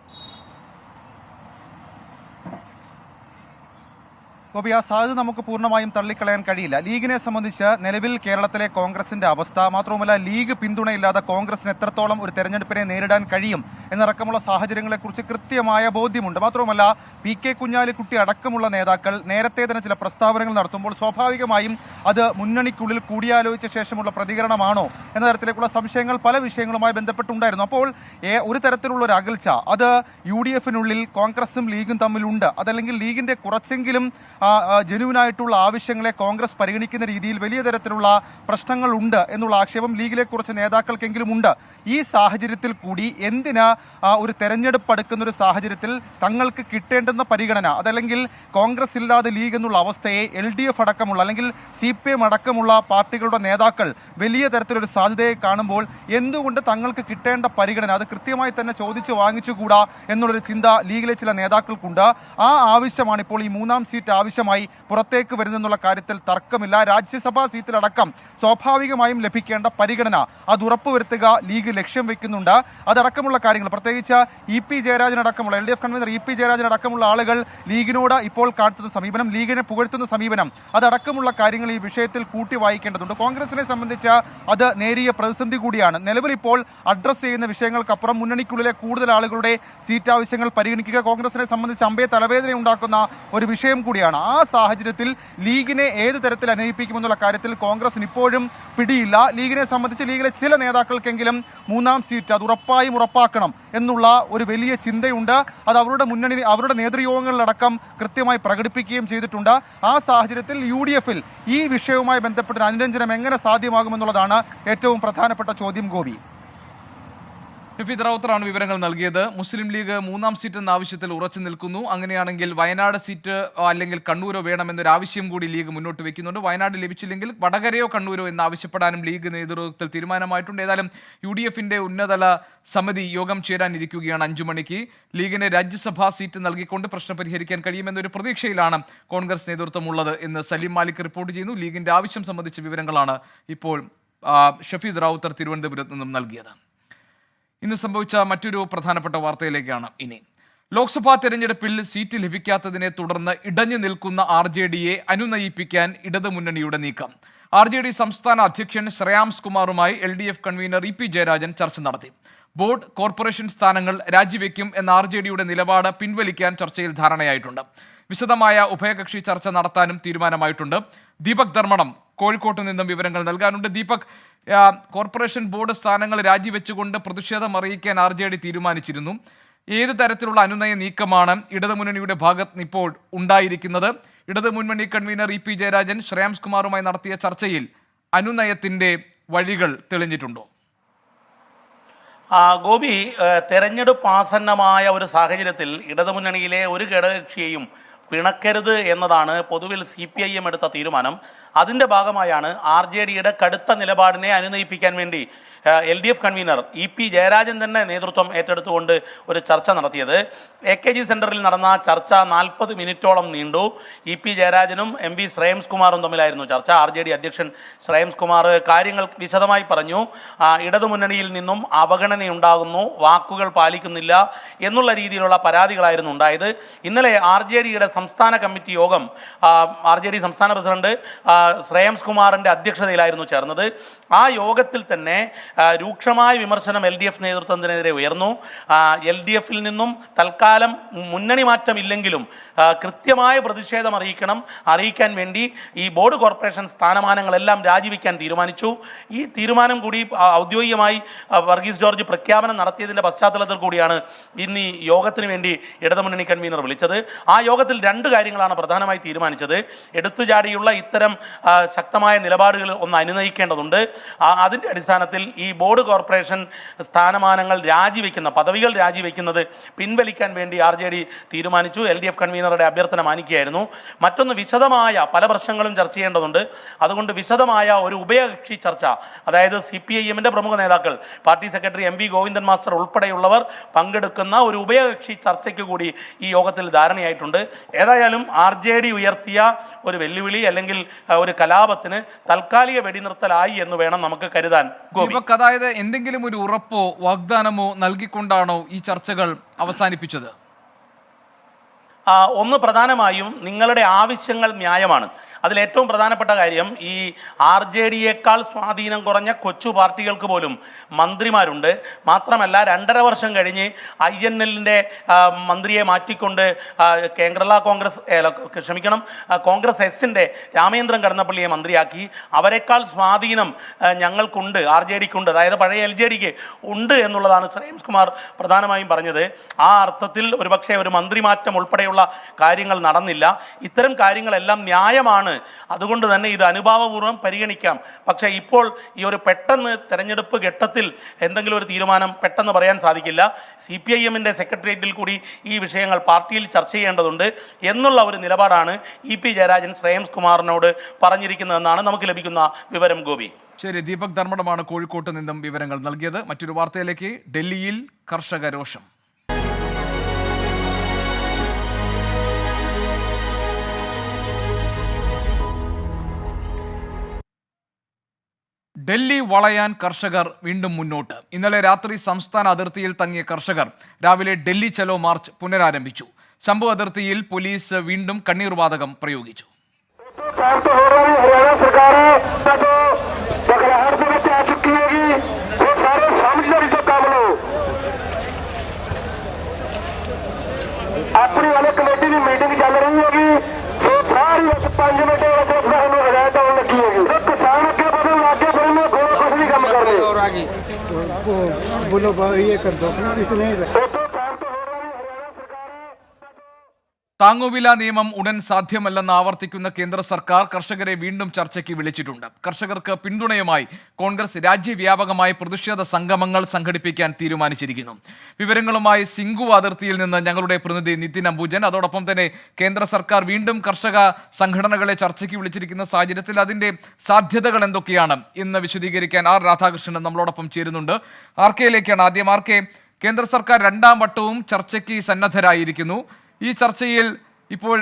ഗോപി, ആ സാധ്യത നമുക്ക് പൂർണ്ണമായും തള്ളിക്കളയാൻ കഴിയില്ല. ലീഗിനെ സംബന്ധിച്ച് നിലവിൽ കേരളത്തിലെ കോൺഗ്രസിന്റെ അവസ്ഥ മാത്രവുമല്ല ലീഗ് പിന്തുണയില്ലാതെ കോൺഗ്രസിന് എത്രത്തോളം ഒരു തെരഞ്ഞെടുപ്പിനെ നേരിടാൻ കഴിയും എന്നടക്കമുള്ള സാഹചര്യങ്ങളെക്കുറിച്ച് കൃത്യമായ ബോധ്യമുണ്ട്. മാത്രവുമല്ല PK കുഞ്ഞാലിക്കുട്ടി അടക്കമുള്ള നേതാക്കൾ നേരത്തെ തന്നെ ചില പ്രസ്താവനകൾ നടത്തുമ്പോൾ സ്വാഭാവികമായും അത് മുന്നണിക്കുള്ളിൽ കൂടിയാലോചിച്ച ശേഷമുള്ള പ്രതികരണമാണോ എന്ന തരത്തിലേക്കുള്ള സംശയങ്ങൾ പല വിഷയങ്ങളുമായി ബന്ധപ്പെട്ടുണ്ടായിരുന്നു. അപ്പോൾ ഒരു തരത്തിലുള്ള ഒരു അകൽച്ച അത് UDFനുള്ളിൽ കോൺഗ്രസും ലീഗും തമ്മിലുണ്ട്. അതല്ലെങ്കിൽ ലീഗിന്റെ കുറച്ചെങ്കിലും ജനുവിനായിട്ടുള്ള ആവശ്യങ്ങളെ കോൺഗ്രസ് പരിഗണിക്കുന്ന രീതിയിൽ വലിയ തരത്തിലുള്ള പ്രശ്നങ്ങളുണ്ട് എന്നുള്ള ആക്ഷേപം ലീഗിലെ കുറച്ച് നേതാക്കൾക്കെങ്കിലും ഉണ്ട്. ഈ സാഹചര്യത്തിൽ കൂടി എന്തിന് ഒരു തെരഞ്ഞെടുപ്പ് അടുക്കുന്ന ഒരു സാഹചര്യത്തിൽ തങ്ങൾക്ക് കിട്ടേണ്ടുന്ന പരിഗണന അതല്ലെങ്കിൽ കോൺഗ്രസ് ഇല്ലാതെ ലീഗ് എന്നുള്ള അവസ്ഥയെ LDF അടക്കമുള്ള അല്ലെങ്കിൽ CPM അടക്കമുള്ള പാർട്ടികളുടെ നേതാക്കൾ വലിയ തരത്തിലൊരു സാധ്യതയെ കാണുമ്പോൾ എന്തുകൊണ്ട് തങ്ങൾക്ക് കിട്ടേണ്ട പരിഗണന അത് കൃത്യമായി തന്നെ ചോദിച്ചു വാങ്ങിച്ചുകൂടാ എന്നുള്ളൊരു ചിന്ത ലീഗിലെ ചില നേതാക്കൾക്കുണ്ട്. ആ ആവശ്യമാണ് ഇപ്പോൾ ഈ 3-ാം സീറ്റ് ആവശ്യമായി പുറത്തേക്ക് വരുന്നെന്നുള്ള കാര്യത്തിൽ തർക്കമില്ല. രാജ്യസഭാ സീറ്റിലടക്കം സ്വാഭാവികമായും ലഭിക്കേണ്ട പരിഗണന അത് ഉറപ്പുവരുത്തുക ലീഗ് ലക്ഷ്യം വെക്കുന്നുണ്ട്. അതടക്കമുള്ള കാര്യങ്ങൾ പ്രത്യേകിച്ച് EP ജയരാജൻ അടക്കമുള്ള LDF കൺവീനർ EP ജയരാജൻ അടക്കമുള്ള ആളുകൾ ലീഗിനോട് ഇപ്പോൾ കാട്ടുന്ന സമീപനം ലീഗിനെ പുകഴ്ത്തുന്ന സമീപനം അതടക്കമുള്ള കാര്യങ്ങൾ ഈ വിഷയത്തിൽ കൂട്ടി വായിക്കേണ്ടതുണ്ട്. കോൺഗ്രസിനെ സംബന്ധിച്ച് അത് നേരിയ പ്രതിസന്ധി കൂടിയാണ്. നിലവിൽ ഇപ്പോൾ അഡ്രസ് ചെയ്യുന്ന വിഷയങ്ങൾക്കപ്പുറം മുന്നണിക്കുള്ളിലെ കൂടുതൽ ആളുകളുടെ സീറ്റ് ആവശ്യങ്ങൾ പരിഗണിക്കുക കോൺഗ്രസിനെ സംബന്ധിച്ച് അമ്പേ തലവേദന ഉണ്ടാക്കുന്ന ഒരു വിഷയം കൂടിയാണ്. ആ സാഹചര്യത്തിൽ ലീഗിനെ ഏത് തരത്തിൽ അനുനയിപ്പിക്കുമെന്നുള്ള കാര്യത്തിൽ കോൺഗ്രസിന് ഇപ്പോഴും പിടിയില്ല. ലീഗിനെ സംബന്ധിച്ച് ലീഗിലെ ചില നേതാക്കൾക്കെങ്കിലും 3-ാം സീറ്റ് അത് ഉറപ്പാക്കണം എന്നുള്ള ഒരു വലിയ ചിന്തയുണ്ട്. അത് അവരുടെ നേതൃയോഗങ്ങളിലടക്കം കൃത്യമായി പ്രകടിപ്പിക്കുകയും ചെയ്തിട്ടുണ്ട്. ആ സാഹചര്യത്തിൽ UDFൽ ഈ വിഷയവുമായി ബന്ധപ്പെട്ട അനുരഞ്ജനം എങ്ങനെ സാധ്യമാകുമെന്നുള്ളതാണ് ഏറ്റവും പ്രധാനപ്പെട്ട ചോദ്യം. ഗോപി, ഷഫീദ് റാവുത്തറാണ് വിവരങ്ങൾ നൽകിയത്. മുസ്ലിം ലീഗ് 3-ാം സീറ്റ് എന്ന ആവശ്യത്തിൽ ഉറച്ചു നിൽക്കുന്നു. അങ്ങനെയാണെങ്കിൽ വയനാട് സീറ്റ് അല്ലെങ്കിൽ കണ്ണൂരോ വേണമെന്നൊരു ആവശ്യം കൂടി ലീഗ് മുന്നോട്ട് വെക്കുന്നുണ്ട്. വയനാട് ലഭിച്ചില്ലെങ്കിൽ വടകരയോ കണ്ണൂരോ എന്ന് ആവശ്യപ്പെടാനും ലീഗ് നേതൃത്വത്തിൽ തീരുമാനമായിട്ടുണ്ട്. ഏതായാലും UDFന്റെ ഉന്നതതല സമിതി യോഗം ചേരാനിരിക്കുകയാണ് 5 മണിക്ക്. ലീഗിന് രാജ്യസഭാ സീറ്റ് നൽകിക്കൊണ്ട് പ്രശ്നം പരിഹരിക്കാൻ കഴിയുമെന്നൊരു പ്രതീക്ഷയിലാണ് കോൺഗ്രസ് നേതൃത്വമുള്ളത് എന്ന് സലീം മാലിക് റിപ്പോർട്ട് ചെയ്യുന്നു. ലീഗിന്റെ ആവശ്യം സംബന്ധിച്ച വിവരങ്ങളാണ് ഇപ്പോൾ ഷഫീദ് റാവുത്തർ തിരുവനന്തപുരത്ത് നിന്നും നൽകിയത്. ഇന്ന് സംഭവിച്ച മറ്റൊരു പ്രധാനപ്പെട്ട വാർത്തയിലേക്കാണ് ഇനി. ലോക്സഭാ തെരഞ്ഞെടുപ്പിൽ സീറ്റ് ലഭിക്കാത്തതിനെ തുടർന്ന് ഇടഞ്ഞു നിൽക്കുന്ന RJDയെ അനുനയിപ്പിക്കാൻ ഇടതുമുന്നണിയുടെ നീക്കം. RJD സംസ്ഥാന അധ്യക്ഷൻ ശ്രേയാംസ് കുമാറുമായി LDF കൺവീനർ EP ജയരാജൻ ചർച്ച നടത്തി. ബോർഡ് കോർപ്പറേഷൻ സ്ഥാനങ്ങൾ രാജിവെക്കും എന്ന RJDയുടെ നിലപാട് പിൻവലിക്കാൻ ചർച്ചയിൽ ധാരണയായിട്ടുണ്ട്. വിശദമായ ഉഭയകക്ഷി ചർച്ച നടത്താനും തീരുമാനമായിട്ടുണ്ട്. ദീപക് ധർമ്മടം കോഴിക്കോട്ട് നിന്നും വിവരങ്ങൾ നൽകാനുണ്ട്. ദീപക്, കോർപ്പറേഷൻ ബോർഡ് സ്ഥാനങ്ങൾ രാജിവെച്ചുകൊണ്ട് പ്രതിഷേധം അറിയിക്കാൻ RJD തീരുമാനിച്ചിരുന്നു. ഏത് തരത്തിലുള്ള അനുനയ നീക്കമാണ് ഇടതുമുന്നണിയുടെ ഭാഗത്ത് ഇപ്പോൾ ഉണ്ടായിരിക്കുന്നത്? ഇടത് മുന്നണി convener E P Jayarajan Shreyams കുമാറുമായി നടത്തിയ ചർച്ചയിൽ അനുനയത്തിന്റെ വഴികൾ തെളിഞ്ഞിട്ടുണ്ടോ? ഗോപി, തെരഞ്ഞെടുപ്പ് ആസന്നമായ ഒരു സാഹചര്യത്തിൽ ഇടതുമുന്നണിയിലെ ഒരു ഘടകകക്ഷിയെയും പിണക്കരുത് എന്നതാണ് പൊതുവിൽ CPIM എടുത്ത തീരുമാനം. അതിൻ്റെ ഭാഗമായാണ് RJDയുടെ കടുത്ത നിലപാടിനെ അനുനയിപ്പിക്കാൻ വേണ്ടി LDF കൺവീനർ EP ജയരാജൻ തന്നെ നേതൃത്വം ഏറ്റെടുത്തുകൊണ്ട് ഒരു ചർച്ച നടത്തിയത്. AKG സെൻറ്ററിൽ നടന്ന ചർച്ച 40 മിനിറ്റോളം നീണ്ടു. EP ജയരാജനും MV ശ്രേയാംസ് കുമാറും തമ്മിലായിരുന്നു ചർച്ച. RJD അധ്യക്ഷൻ ശ്രേയാംസ് കുമാർ കാര്യങ്ങൾ വിശദമായി പറഞ്ഞു. ഇടതുമുന്നണിയിൽ നിന്നും അവഗണനയുണ്ടാകുന്നു, വാക്കുകൾ പാലിക്കുന്നില്ല എന്നുള്ള രീതിയിലുള്ള പരാതികളായിരുന്നു ഉണ്ടായത്. ഇന്നലെ RJDയുടെ സംസ്ഥാന കമ്മിറ്റി യോഗം RJD സംസ്ഥാന പ്രസിഡന്റ് ശ്രേയാംസ് കുമാറിൻ്റെ അധ്യക്ഷതയിലായിരുന്നു ചേർന്നത്. ആ യോഗത്തിൽ തന്നെ രൂക്ഷമായ വിമർശനം LDF നേതൃത്വത്തിനെതിരെ ഉയർന്നു. LDFിൽ നിന്നും തൽക്കാലം മുന്നണി മാറ്റമില്ലെങ്കിലും കൃത്യമായ പ്രതിഷേധം അറിയിക്കാൻ വേണ്ടി ഈ ബോർഡ് കോർപ്പറേഷൻ സ്ഥാനമാനങ്ങളെല്ലാം രാജിവെക്കാൻ തീരുമാനിച്ചു. ഈ തീരുമാനം കൂടി ഔദ്യോഗികമായി വർഗീസ് ജോർജ് പ്രഖ്യാപനം നടത്തിയതിൻ്റെ പശ്ചാത്തലത്തിൽ കൂടിയാണ് ഇന്ന് ഈ യോഗത്തിന് വേണ്ടി ഇടതുമുന്നണി കൺവീനർ വിളിച്ചത്. ആ യോഗത്തിൽ 2 കാര്യങ്ങളാണ് പ്രധാനമായി തീരുമാനിച്ചത്. എടുത്തുചാടിയുള്ള ഇത്തരം ശക്തമായ നിലപാടുകൾ ഒന്ന് അനുനയിക്കേണ്ടതുണ്ട്. അതിൻ്റെ അടിസ്ഥാനത്തിൽ ഈ ബോർഡ് കോർപ്പറേഷൻ സ്ഥാനമാനങ്ങൾ പദവികൾ രാജിവെക്കുന്നത് പിൻവലിക്കാൻ വേണ്ടി RJD തീരുമാനിച്ചു. LDF കൺവീനറുടെ അഭ്യർത്ഥന മാനിക്കുകയായിരുന്നു. മറ്റൊന്ന്, വിശദമായ പല പ്രശ്നങ്ങളും ചർച്ച ചെയ്യേണ്ടതുണ്ട്. അതുകൊണ്ട് വിശദമായ ഒരു ഉഭയകക്ഷി ചർച്ച, അതായത് CPIMന്റെ പ്രമുഖ നേതാക്കൾ, party secretary MV Govindan master ഉൾപ്പെടെയുള്ളവർ പങ്കെടുക്കുന്ന ഒരു ഉഭയകക്ഷി ചർച്ചയ്ക്ക് കൂടി ഈ യോഗത്തിൽ ധാരണയായിട്ടുണ്ട്. ഏതായാലും RJD ഉയർത്തിയ ഒരു വെല്ലുവിളി അല്ലെങ്കിൽ ഒരു കലാപത്തിന് താൽക്കാലിക വെടിനിർത്തലായി എന്ന് വേണം നമുക്ക് കരുതാൻ. അതായത് എന്തെങ്കിലും ഒരു ഉറപ്പോ വാഗ്ദാനമോ നൽകിക്കൊണ്ടാണോ ഈ ചർച്ചകൾ അവസാനിപ്പിച്ചത്? ഒന്ന്, പ്രധാനമായും നിങ്ങളുടെ ആവശ്യങ്ങൾ ന്യായമാണ്. അതിലേറ്റവും പ്രധാനപ്പെട്ട കാര്യം, ഈ RJDയേക്കാൾ സ്വാധീനം കുറഞ്ഞ കൊച്ചു പാർട്ടികൾക്ക് പോലും മന്ത്രിമാരുണ്ട്. മാത്രമല്ല 2.5 വർഷം കഴിഞ്ഞ് INLന്റെ മന്ത്രിയെ മാറ്റിക്കൊണ്ട് കോൺഗ്രസ് എസിൻ്റെ രാമേന്ദ്രൻ കടന്നപ്പള്ളിയെ മന്ത്രിയാക്കി. അവരെക്കാൾ സ്വാധീനം ഞങ്ങൾക്കുണ്ട്, RJDക്കുണ്ട്, അതായത് പഴയ LJDക്ക് ഉണ്ട് എന്നുള്ളതാണ് ശ്രേയാംസ് കുമാർ പ്രധാനമായും പറഞ്ഞത്. ആ അർത്ഥത്തിൽ ഒരുപക്ഷെ ഒരു മന്ത്രിമാറ്റം ഉൾപ്പെടെയുള്ള കാര്യങ്ങൾ നടന്നില്ല. ഇത്തരം കാര്യങ്ങളെല്ലാം ന്യായമാണ്. അതുകൊണ്ട് തന്നെ ഇത് അനുഭാവപൂർവ്വം പരിഗണിക്കാം. പക്ഷേ ഇപ്പോൾ ഈ ഒരു പെട്ടെന്ന് തെരഞ്ഞെടുപ്പ് ഘട്ടത്തിൽ എന്തെങ്കിലും ഒരു തീരുമാനം പെട്ടെന്ന് പറയാൻ സാധിക്കില്ല. CPIMന്റെ സെക്രട്ടേറിയറ്റിൽ കൂടി ഈ വിഷയങ്ങൾ പാർട്ടിയിൽ ചർച്ച ചെയ്യേണ്ടതുണ്ട് എന്നുള്ള ഒരു നിലപാടാണ് EP ജയരാജൻ ശ്രേയാംസ് കുമാറിനോട് പറഞ്ഞിരിക്കുന്നതെന്നാണ് നമുക്ക് ലഭിക്കുന്ന വിവരം. ഗോപി, ശരി. ദീപക് ധർമ്മടമാണ് കോഴിക്കോട്ട് നിന്നും വിവരങ്ങൾ നൽകിയത്. മറ്റൊരു വാർത്തയിലേക്ക്. ഡൽഹിയിൽ കർഷക രോഷം. ഡൽഹി വളയാൻ കർഷകർ വീണ്ടും മുന്നോട്ട്. ഇന്നലെ രാത്രി സംസ്ഥാന അതിർത്തിയിൽ തങ്ങിയ കർഷകർ രാവിലെ ഡൽഹി ചലോ മാർച്ച് പുനരാരംഭിച്ചു. ശംഭു അതിർത്തിയിൽ പോലീസ് വീണ്ടും കണ്ണീർവാതകം പ്രയോഗിച്ചു. താങ്ങുവില നിയമം ഉടൻ സാധ്യമല്ലെന്ന് ആവർത്തിക്കുന്ന കേന്ദ്ര സർക്കാർ കർഷകരെ വീണ്ടും ചർച്ചയ്ക്ക് വിളിച്ചിട്ടുണ്ട്. കർഷകർക്ക് പിന്തുണയുമായി കോൺഗ്രസ് രാജ്യവ്യാപകമായി പ്രതിഷേധ സംഗമങ്ങൾ സംഘടിപ്പിക്കാൻ തീരുമാനിച്ചിരിക്കുന്നു. വിവരങ്ങളുമായി സിംഗു അതിർത്തിയിൽ നിന്ന് ഞങ്ങളുടെ പ്രതിനിധി നിതിൻ അംബുജൻ. അതോടൊപ്പം തന്നെ കേന്ദ്ര സർക്കാർ വീണ്ടും കർഷക സംഘടനകളെ ചർച്ചയ്ക്ക് വിളിച്ചിരിക്കുന്ന സാഹചര്യത്തിൽ അതിന്റെ സാധ്യതകൾ എന്തൊക്കെയാണ് എന്ന് വിശദീകരിക്കാൻ R രാധാകൃഷ്ണൻ നമ്മളോടൊപ്പം ചേരുന്നുണ്ട്. RKയിലേക്കാണ് ആദ്യം. RK, കേന്ദ്ര സർക്കാർ 2ാം വട്ടവും ചർച്ചയ്ക്ക് സന്നദ്ധരായിരിക്കുന്നു. ഈ ചർച്ചയിൽ ഇപ്പോൾ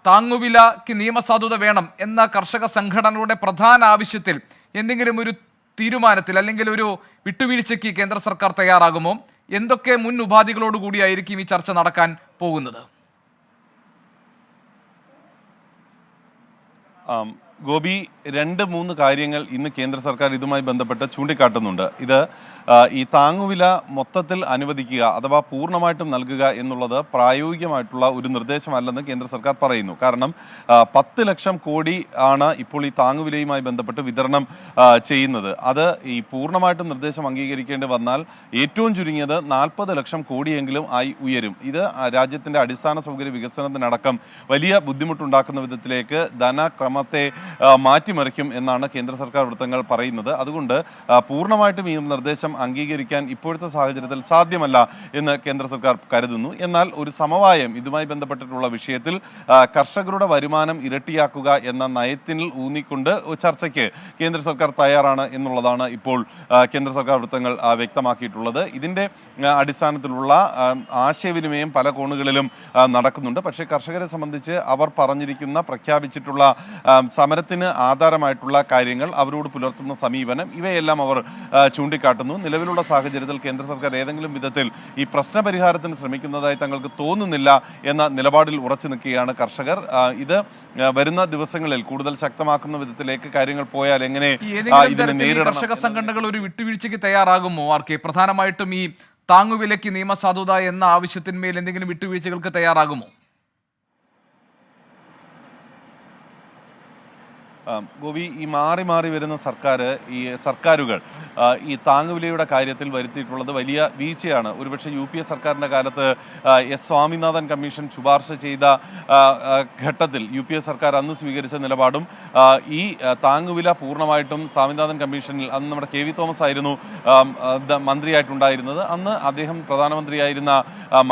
താങ്ങുവിലയ്ക്ക് നിയമസാധുത വേണം എന്ന കർഷക സംഘടനകളുടെ പ്രധാന ആവശ്യത്തിൽ എന്തെങ്കിലും ഒരു തീരുമാനത്തിൽ അല്ലെങ്കിൽ ഒരു വിട്ടുവീഴ്ചയ്ക്ക് കേന്ദ്ര സർക്കാർ തയ്യാറാകുമോ? എന്തൊക്കെ മുൻ ഉപാധികളോടുകൂടിയായിരിക്കും ഈ ചർച്ച നടക്കാൻ പോകുന്നത്? ഗോപി 2-3 കാര്യങ്ങൾ ഇന്ന് കേന്ദ്ര സർക്കാർ ഇതുമായി ബന്ധപ്പെട്ട് ചൂണ്ടിക്കാട്ടുന്നുണ്ട്. ഇത് ഈ താങ്ങുവില മൊത്തത്തിൽ അനുവദിക്കുക അഥവാ പൂർണ്ണമായിട്ടും നൽകുക എന്നുള്ളത് പ്രായോഗികമായിട്ടുള്ള ഒരു നിർദ്ദേശമല്ലെന്ന് കേന്ദ്ര സർക്കാർ പറയുന്നു. കാരണം 10 ലക്ഷം കോടി ആണ് ഇപ്പോൾ ഈ താങ്ങുവിലയുമായി ബന്ധപ്പെട്ട് വിതരണം ചെയ്യുന്നത്. അത് ഈ പൂർണ്ണമായിട്ടും നിർദ്ദേശം അംഗീകരിക്കേണ്ടി വന്നാൽ ഏറ്റവും ചുരുങ്ങിയത് 40 ലക്ഷം കോടിയെങ്കിലും ആയി ഉയരും. ഇത് രാജ്യത്തിന്റെ അടിസ്ഥാന സൗകര്യ വികസനത്തിനടക്കം വലിയ ബുദ്ധിമുട്ടുണ്ടാക്കുന്ന വിധത്തിലേക്ക് ധനക്രമത്തെ മാറ്റിമറിക്കും എന്നാണ് കേന്ദ്ര സർക്കാർ വൃത്തങ്ങൾ പറയുന്നത്. അതുകൊണ്ട് പൂർണ്ണമായിട്ടും ഈ നിർദ്ദേശം അംഗീകരിക്കാൻ ഇപ്പോഴത്തെ സാഹചര്യത്തിൽ സാധ്യമല്ല എന്ന് കേന്ദ്ര സർക്കാർ കരുതുന്നു. എന്നാൽ ഒരു സമവായം ഇതുമായി ബന്ധപ്പെട്ടിട്ടുള്ള വിഷയത്തിൽ കർഷകരുടെ വരുമാനം ഇരട്ടിയാക്കുക എന്ന നയത്തിൽ ഊന്നിക്കൊണ്ട് ചർച്ചയ്ക്ക് കേന്ദ്ര സർക്കാർ തയ്യാറാണ് എന്നുള്ളതാണ് ഇപ്പോൾ കേന്ദ്ര സർക്കാർ വൃത്തങ്ങൾ വ്യക്തമാക്കിയിട്ടുള്ളത്. ഇതിന്റെ അടിസ്ഥാനത്തിലുള്ള ആശയവിനിമയം പല കോണുകളിലും നടക്കുന്നുണ്ട്. പക്ഷേ കർഷകരെ സംബന്ധിച്ച് അവർ പറഞ്ഞിരിക്കുന്ന പ്രഖ്യാപിച്ചിട്ടുള്ള സമരത്തിന് ആധാരമായിട്ടുള്ള കാര്യങ്ങൾ, അവരോട് പുലർത്തുന്ന സമീപനം, ഇവയെല്ലാം അവർ ചൂണ്ടിക്കാട്ടുന്നു. നിലവിലുള്ള സാഹചര്യത്തിൽ കേന്ദ്ര സർക്കാർ ഏതെങ്കിലും വിധത്തിൽ ഈ പ്രശ്നപരിഹാരത്തിന് ശ്രമിക്കുന്നതായി തങ്ങൾക്ക് തോന്നുന്നില്ല എന്ന നിലപാടിൽ ഉറച്ചു നിൽക്കുകയാണ് കർഷകർ. ഇത് വരുന്ന ദിവസങ്ങളിൽ കൂടുതൽ ശക്തമാക്കുന്ന വിധത്തിലേക്ക് കാര്യങ്ങൾ പോയാൽ എങ്ങനെ ഇതിനെ നേരിടണം? കർഷക സംഘടനകൾ ഒരു വിട്ടുവീഴ്ചയ്ക്ക് തയ്യാറാകുമോ? ആർക്കെ പ്രധാനമായിട്ടും ഈ താങ്ങുവിലയ്ക്ക് നിയമസാധുത എന്ന ആവശ്യത്തിന്മേൽ എന്തെങ്കിലും വിട്ടുവീഴ്ചകൾക്ക് തയ്യാറാകുമോ? ഗോപി, ഈ മാറി മാറി വരുന്ന സർക്കാരുകൾ ഈ താങ്ങുവിലയുടെ കാര്യത്തിൽ വരുത്തിയിട്ടുള്ളത് വലിയ വീഴ്ചയാണ്. ഒരുപക്ഷെ UPA സർക്കാരിൻ്റെ കാലത്ത് S. സ്വാമിനാഥൻ കമ്മീഷൻ ശുപാർശ ചെയ്ത ഘട്ടത്തിൽ UPA സർക്കാർ അന്ന് സ്വീകരിച്ച നിലപാടും ഈ താങ്ങുവില പൂർണ്ണമായിട്ടും സ്വാമിനാഥൻ കമ്മീഷനിൽ അന്ന് നമ്മുടെ KV തോമസ് ആയിരുന്നു മന്ത്രിയായിട്ടുണ്ടായിരുന്നത്. അന്ന് അദ്ദേഹം പ്രധാനമന്ത്രിയായിരുന്ന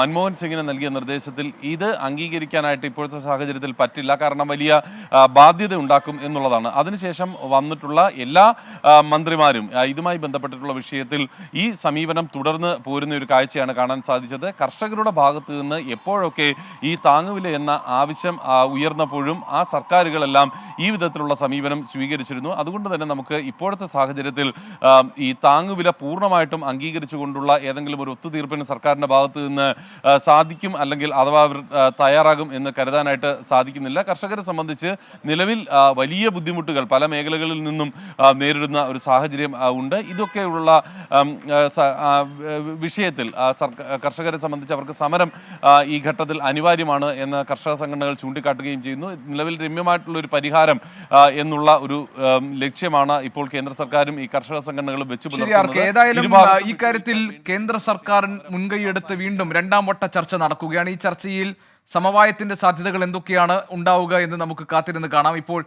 മൻമോഹൻ സിംഗിന് നൽകിയ നിർദ്ദേശത്തിൽ ഇത് അംഗീകരിക്കാനായിട്ട് ഇപ്പോഴത്തെ സാഹചര്യത്തിൽ പറ്റില്ല, കാരണം വലിയ ബാധ്യത ഉണ്ടാക്കും എന്നുള്ളതാണ്. അതിനുശേഷം വന്നിട്ടുള്ള എല്ലാ മന്ത്രിമാരും ഇതുമായി ബന്ധപ്പെട്ടിട്ടുള്ള വിഷയത്തിൽ ഈ സമീപനം തുടർന്ന് പോരുന്ന ഒരു കാഴ്ചയാണ് കാണാൻ സാധിച്ചത്. കർഷകരുടെ ഭാഗത്ത് നിന്ന് എപ്പോഴൊക്കെ ഈ താങ്ങുവില എന്ന ആവശ്യം ഉയർന്നപ്പോഴും ആ സർക്കാരുകളെല്ലാം ഈ വിധത്തിലുള്ള സമീപനം സ്വീകരിച്ചിരുന്നു. അതുകൊണ്ട് തന്നെ നമുക്ക് ഇപ്പോഴത്തെ സാഹചര്യത്തിൽ ഈ താങ്ങുവില പൂർണ്ണമായിട്ടും അംഗീകരിച്ചുകൊണ്ടുള്ള ഏതെങ്കിലും ഒരു ഒത്തുതീർപ്പിന് സർക്കാരിന്റെ ഭാഗത്ത് നിന്ന് സാധിക്കും, അല്ലെങ്കിൽ അഥവാ അവർ തയ്യാറാകും എന്ന് കരുതാനായിട്ട് സാധിക്കുന്നില്ല. കർഷകരെ സംബന്ധിച്ച് നിലവിൽ വലിയ ബുദ്ധിമുട്ടുകൾ പല മേഖലകളിൽ നിന്നും നേരിടുന്ന ഒരു സാഹചര്യം ഉണ്ട്. ഇതൊക്കെയുള്ള വിഷയത്തിൽ കർഷകരെ സംബന്ധിച്ച് അവർക്ക് സമരം ഈ ഘട്ടത്തിൽ അനിവാര്യമാണ് എന്ന് കർഷക സംഘടനകൾ ചൂണ്ടിക്കാട്ടുകയും ചെയ്യുന്നു. നിലവിൽ രമ്യമായിട്ടുള്ള ഒരു പരിഹാരം എന്നുള്ള ഒരു ലക്ഷ്യമാണ് ഇപ്പോൾ കേന്ദ്ര സർക്കാരും ഈ കർഷക സംഘടനകളും വെച്ച് പുലർത്തുന്നത്. ഏതായാലും ഈ കാര്യത്തിൽ കേന്ദ്ര സർക്കാർ മുൻകൈയെടുത്ത് വീണ്ടും 2ാം വട്ട ചർച്ച നടക്കുകയാണ്. ഈ ചർച്ചയിൽ സമവായത്തിന്റെ സാധ്യതകൾ എന്തൊക്കെയാണ് ഉണ്ടാവുക എന്ന് നമുക്ക് കാത്തിരുന്ന് കാണാം. ഇപ്പോൾ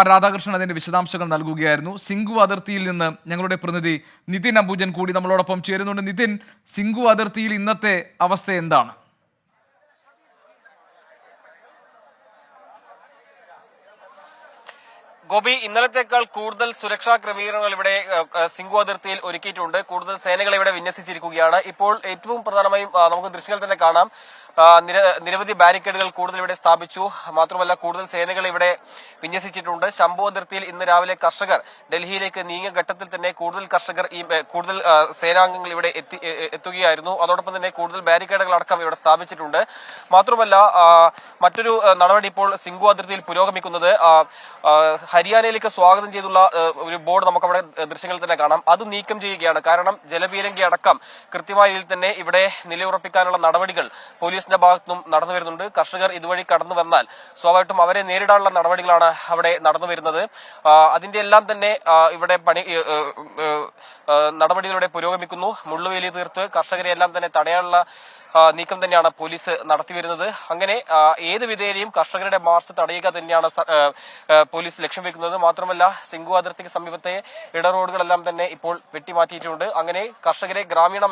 രാധാകൃഷ്ണൻ അതിന്റെ വിശദാംശങ്ങൾ നൽകുകയായിരുന്നു. സിംഗു അതിർത്തിയിൽ നിന്ന് ഞങ്ങളുടെ പ്രതിനിധി നിതിൻ അംബുജൻ കൂടി നമ്മളോടൊപ്പം ചേരുന്നുണ്ട്. നിതിൻ, സിംഗു അതിർത്തിയിൽ ഇന്നത്തെ അവസ്ഥ എന്താണ്? ഗോപി, ഇന്നലത്തേക്കാൾ കൂടുതൽ സുരക്ഷാ ക്രമീകരണങ്ങൾ ഇവിടെ സിംഗു അതിർത്തിയിൽ ഒരുക്കിയിട്ടുണ്ട്. കൂടുതൽ സേനകളെ ഇവിടെ വിന്യസിച്ചിരിക്കുകയാണ്. ഇപ്പോൾ ഏറ്റവും പ്രധാനമായും നമുക്ക് ദൃശ്യങ്ങൾ തന്നെ കാണാം, നിരവധി ബാരിക്കേഡുകൾ കൂടുതൽ ഇവിടെ സ്ഥാപിച്ചു. മാത്രമല്ല കൂടുതൽ സേനകൾ ഇവിടെ വിന്യസിച്ചിട്ടുണ്ട്. ശംഭു അതിർത്തിയിൽ ഇന്ന് രാവിലെ കർഷകർ ഡൽഹിയിലേക്ക് നീങ്ങിയ ഘട്ടത്തിൽ തന്നെ കൂടുതൽ സേനാംഗങ്ങൾ ഇവിടെ എത്തുകയായിരുന്നു. അതോടൊപ്പം തന്നെ കൂടുതൽ ബാരിക്കേഡുകൾ അടക്കം ഇവിടെ സ്ഥാപിച്ചിട്ടുണ്ട്. മാത്രമല്ല മറ്റൊരു നടപടി ഇപ്പോൾ സിംഗു അതിർത്തിയിൽ പുരോഗമിക്കുന്നത് ഹരിയാനയിലേക്ക് സ്വാഗതം ചെയ്തുള്ള ഒരു ബോർഡ് നമുക്ക് അവിടെ ദൃശ്യങ്ങളിൽ തന്നെ കാണാം. അത് നീക്കം ചെയ്യുകയാണ്. കാരണം ജലപീരങ്കി അടക്കം കൃത്യമായ രീതിയിൽ തന്നെ ഇവിടെ നിലയുറപ്പിക്കാനുള്ള നടപടികൾ പോലീസിന്റെ ഭാഗത്തുനിന്നും നടന്നു വരുന്നുണ്ട്. കർഷകർ ഇതുവഴി കടന്നു വന്നാൽ സ്വാഭാവികമായിട്ടും അവരെ നേരിടാനുള്ള നടപടികളാണ് അവിടെ നടന്നു വരുന്നത്. അതിന്റെ എല്ലാം തന്നെ ഇവിടെ നടപടികളുടെ പുരോഗമിക്കുന്നു. മുള്ളുവേലി തീർത്ത് കർഷകരെ എല്ലാം തന്നെ തടയാനുള്ള നീക്കം തന്നെയാണ് പോലീസ് നടത്തിവരുന്നത്. അങ്ങനെ ഏത് വിധേനയും കർഷകരുടെ മാർച്ച് തടയുക തന്നെയാണ് പോലീസ് ലക്ഷ്യം വെക്കുന്നത്. മാത്രമല്ല സിംഗു അതിർത്തിക്ക് സമീപത്തെ ഇടറോഡുകളെല്ലാം തന്നെ ഇപ്പോൾ വെട്ടിമാറ്റിയിട്ടുണ്ട്. അങ്ങനെ കർഷകരെ ഗ്രാമീണ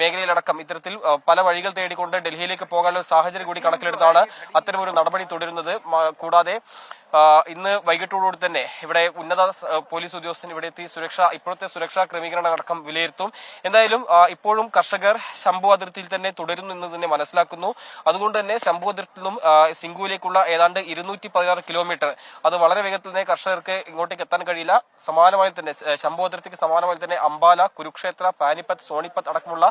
മേഖലയിലടക്കം ഇത്തരത്തിൽ പല വഴികൾ തേടിക്കൊണ്ട് ഡൽഹിയിലേക്ക് പോകാനുള്ള സാഹചര്യം കൂടി കണക്കിലെടുത്താണ് അത്തരമൊരു നടപടി തുടരുന്നത്. കൂടാതെ ഇന്ന് വൈകിട്ടോടുകൂടി തന്നെ ഇവിടെ ഉന്നത പോലീസ് ഉദ്യോഗസ്ഥൻ ഇവിടെ എത്തി ഇപ്പോഴത്തെ സുരക്ഷാ ക്രമീകരണങ്ങളടക്കം വിലയിരുത്തും. എന്തായാലും ഇപ്പോഴും കർഷകർ ശംഭു അതിർത്തിയിൽ തന്നെ തുടരുന്നു എന്ന് തന്നെ മനസ്സിലാക്കുന്നു. അതുകൊണ്ട് തന്നെ ശംഭു അതിർത്തിയിൽ നിന്നും സിംഗുവിലേക്കുള്ള ഏതാണ്ട് 216 കിലോമീറ്റർ അത് വളരെ വേഗത്തിൽ തന്നെ കർഷകർക്ക് ഇങ്ങോട്ടേക്ക് എത്താൻ കഴിയില്ല. സമാനമായി തന്നെ ശംഭു അതിർത്തിക്ക് സമാനമായി തന്നെ അംബാല, കുരുക്ഷേത്ര, പാനിപ്പത്ത്, സോണിപ്പത്ത് അടക്കമുള്ള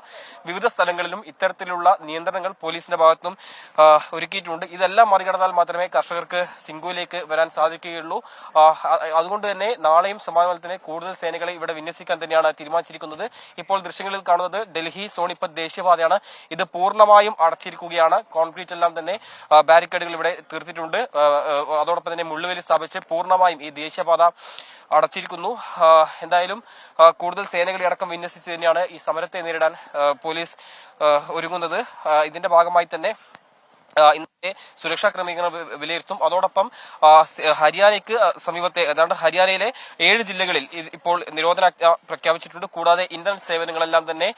വിവിധ സ്ഥലങ്ങളിലും ഇത്തരത്തിലുള്ള നിയന്ത്രണങ്ങൾ പോലീസിന്റെ ഭാഗത്തുനിന്നും ഒരുക്കിയിട്ടുണ്ട്. ഇതെല്ലാം മറികടന്നാൽ മാത്രമേ കർഷകർക്ക് സിംഗുവിലേക്ക് വരാൻ സാധിക്കുകയുള്ളൂ. അതുകൊണ്ട് തന്നെ നാളെയും സമാനമായി തന്നെ കൂടുതൽ സേനകളെ ഇവിടെ വിന്യസിക്കാൻ തന്നെയാണ് തീരുമാനിച്ചിരിക്കുന്നത്. ഇപ്പോൾ ദൃശ്യങ്ങളിൽ കാണുന്നത് ഡൽഹി സോണിപ്പത്ത് ദേശീയപാതയാണ്. ഇത് പൂർണ്ണമായും അടച്ചിരിക്കുകയാണ്. കോൺക്രീറ്റ് എല്ലാം തന്നെ ബാരിക്കേഡുകൾ ഇവിടെ തീർത്തിട്ടുണ്ട്. അതോടൊപ്പം തന്നെ മുള്ളുവേലി സ്ഥാപിച്ച് പൂർണ്ണമായും ഈ ദേശീയപാത അടച്ചിരിക്കുന്നു. എന്തായാലും കൂടുതൽ സേനകളെ അടക്കം വിന്യസിച്ച് തന്നെയാണ് ഈ സമരത്തെ നേരിടാൻ പോലീസ് ഒരുങ്ങുന്നത്. ഇതിന്റെ ഭാഗമായി തന്നെ ഇന്നത്തെ സുരക്ഷാ ക്രമീകരണം വിലയിരുത്തും. അതോടൊപ്പം ഹരിയാനയ്ക്ക് സമീപത്തെ ഏതാണ്ട് ഹരിയാനയിലെ 7 ജില്ലകളിൽ ഇപ്പോൾ നിരോധനാജ്ഞ പ്രഖ്യാപിച്ചിട്ടുണ്ട്. കൂടാതെ ഇന്റർനെറ്റ് സേവനങ്ങളെല്ലാം തന്നെ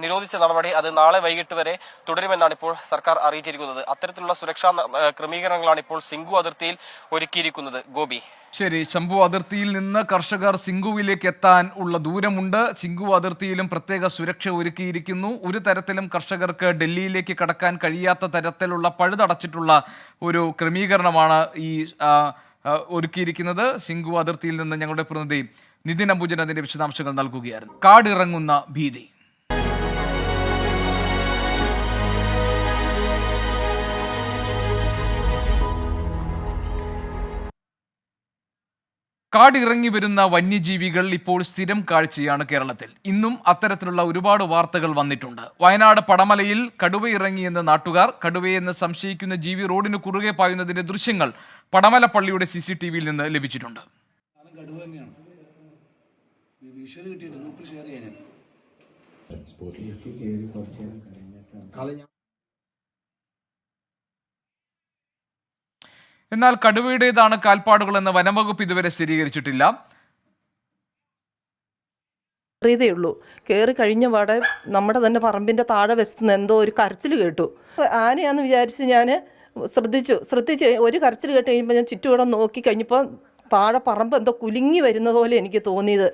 നിരോധിച്ച നടപടി അത് നാളെ വൈകിട്ട് വരെ തുടരുമെന്നാണ് ഇപ്പോൾ സർക്കാർ അറിയിച്ചിരിക്കുന്നത്. അത്തരത്തിലുള്ള സുരക്ഷാ ക്രമീകരണങ്ങളാണ് ഇപ്പോൾ സിംഗു അതിർത്തിയിൽ ഒരുക്കിയിരിക്കുന്നത്. ഗോപി, ശരി. ശംഭു അതിർത്തിയിൽ നിന്ന് കർഷകർ സിംഗുവിലേക്ക് എത്താൻ ഉള്ള ദൂരമുണ്ട്. സിംഗു അതിർത്തിയിലും പ്രത്യേക സുരക്ഷ ഒരുക്കിയിരിക്കുന്നു. ഒരു തരത്തിലും കർഷകർക്ക് ഡൽഹിയിലേക്ക് കടക്കാൻ കഴിയാത്ത തരത്തിലുള്ള പഴുതടച്ചിട്ടുള്ള ഒരു ക്രമീകരണമാണ് ഈ ഒരുക്കിയിരിക്കുന്നത്. സിംഗു അതിർത്തിയിൽ നിന്ന് ഞങ്ങളുടെ പ്രതിനിധി നിതിൻ അംബുജൻ അതിന്റെ വിശദാംശങ്ങൾ നൽകുകയായിരുന്നു. കാടിറങ്ങുന്ന ഭീതി. കാടിറങ്ങി വരുന്ന വന്യജീവികൾ ഇപ്പോൾ സ്ഥിരം കാഴ്ചയാണ് കേരളത്തിൽ. ഇന്നും അത്തരത്തിലുള്ള ഒരുപാട് വാർത്തകൾ വന്നിട്ടുണ്ട്. വയനാട് പടമലയിൽ കടുവ ഇറങ്ങിയെന്ന് നാട്ടുകാർ. കടുവയെന്ന് സംശയിക്കുന്ന ജീവി റോഡിന് കുറുകെ പായുന്നതിന്റെ ദൃശ്യങ്ങൾ പടമല പള്ളിയുടെ CCTV-യിൽ നിന്ന് ലഭിച്ചിട്ടുണ്ട്. എന്നാൽ കടുവയുടേതാണ് കാൽപ്പാടുകളെന്ന് വനംവകുപ്പ് ഇതുവരെ സ്ഥിരീകരിച്ചിട്ടില്ല. ഉള്ളൂ കയറി കഴിഞ്ഞ പാടെ നമ്മുടെ തന്നെ പറമ്പിൻ്റെ താഴെ വെച്ചുന്ന എന്തോ ഒരു കരച്ചിൽ കേട്ടു. ആനയാന്ന് വിചാരിച്ച് ഞാൻ ശ്രദ്ധിച്ച് ഒരു കരച്ചിൽ കേട്ട് കഴിയുമ്പോൾ ഞാൻ ചുറ്റുകൂടെ നോക്കി കഴിഞ്ഞപ്പോൾ താഴെ പറമ്പ് എന്തോ കുലുങ്ങി വരുന്ന പോലെ എനിക്ക് തോന്നിയത്.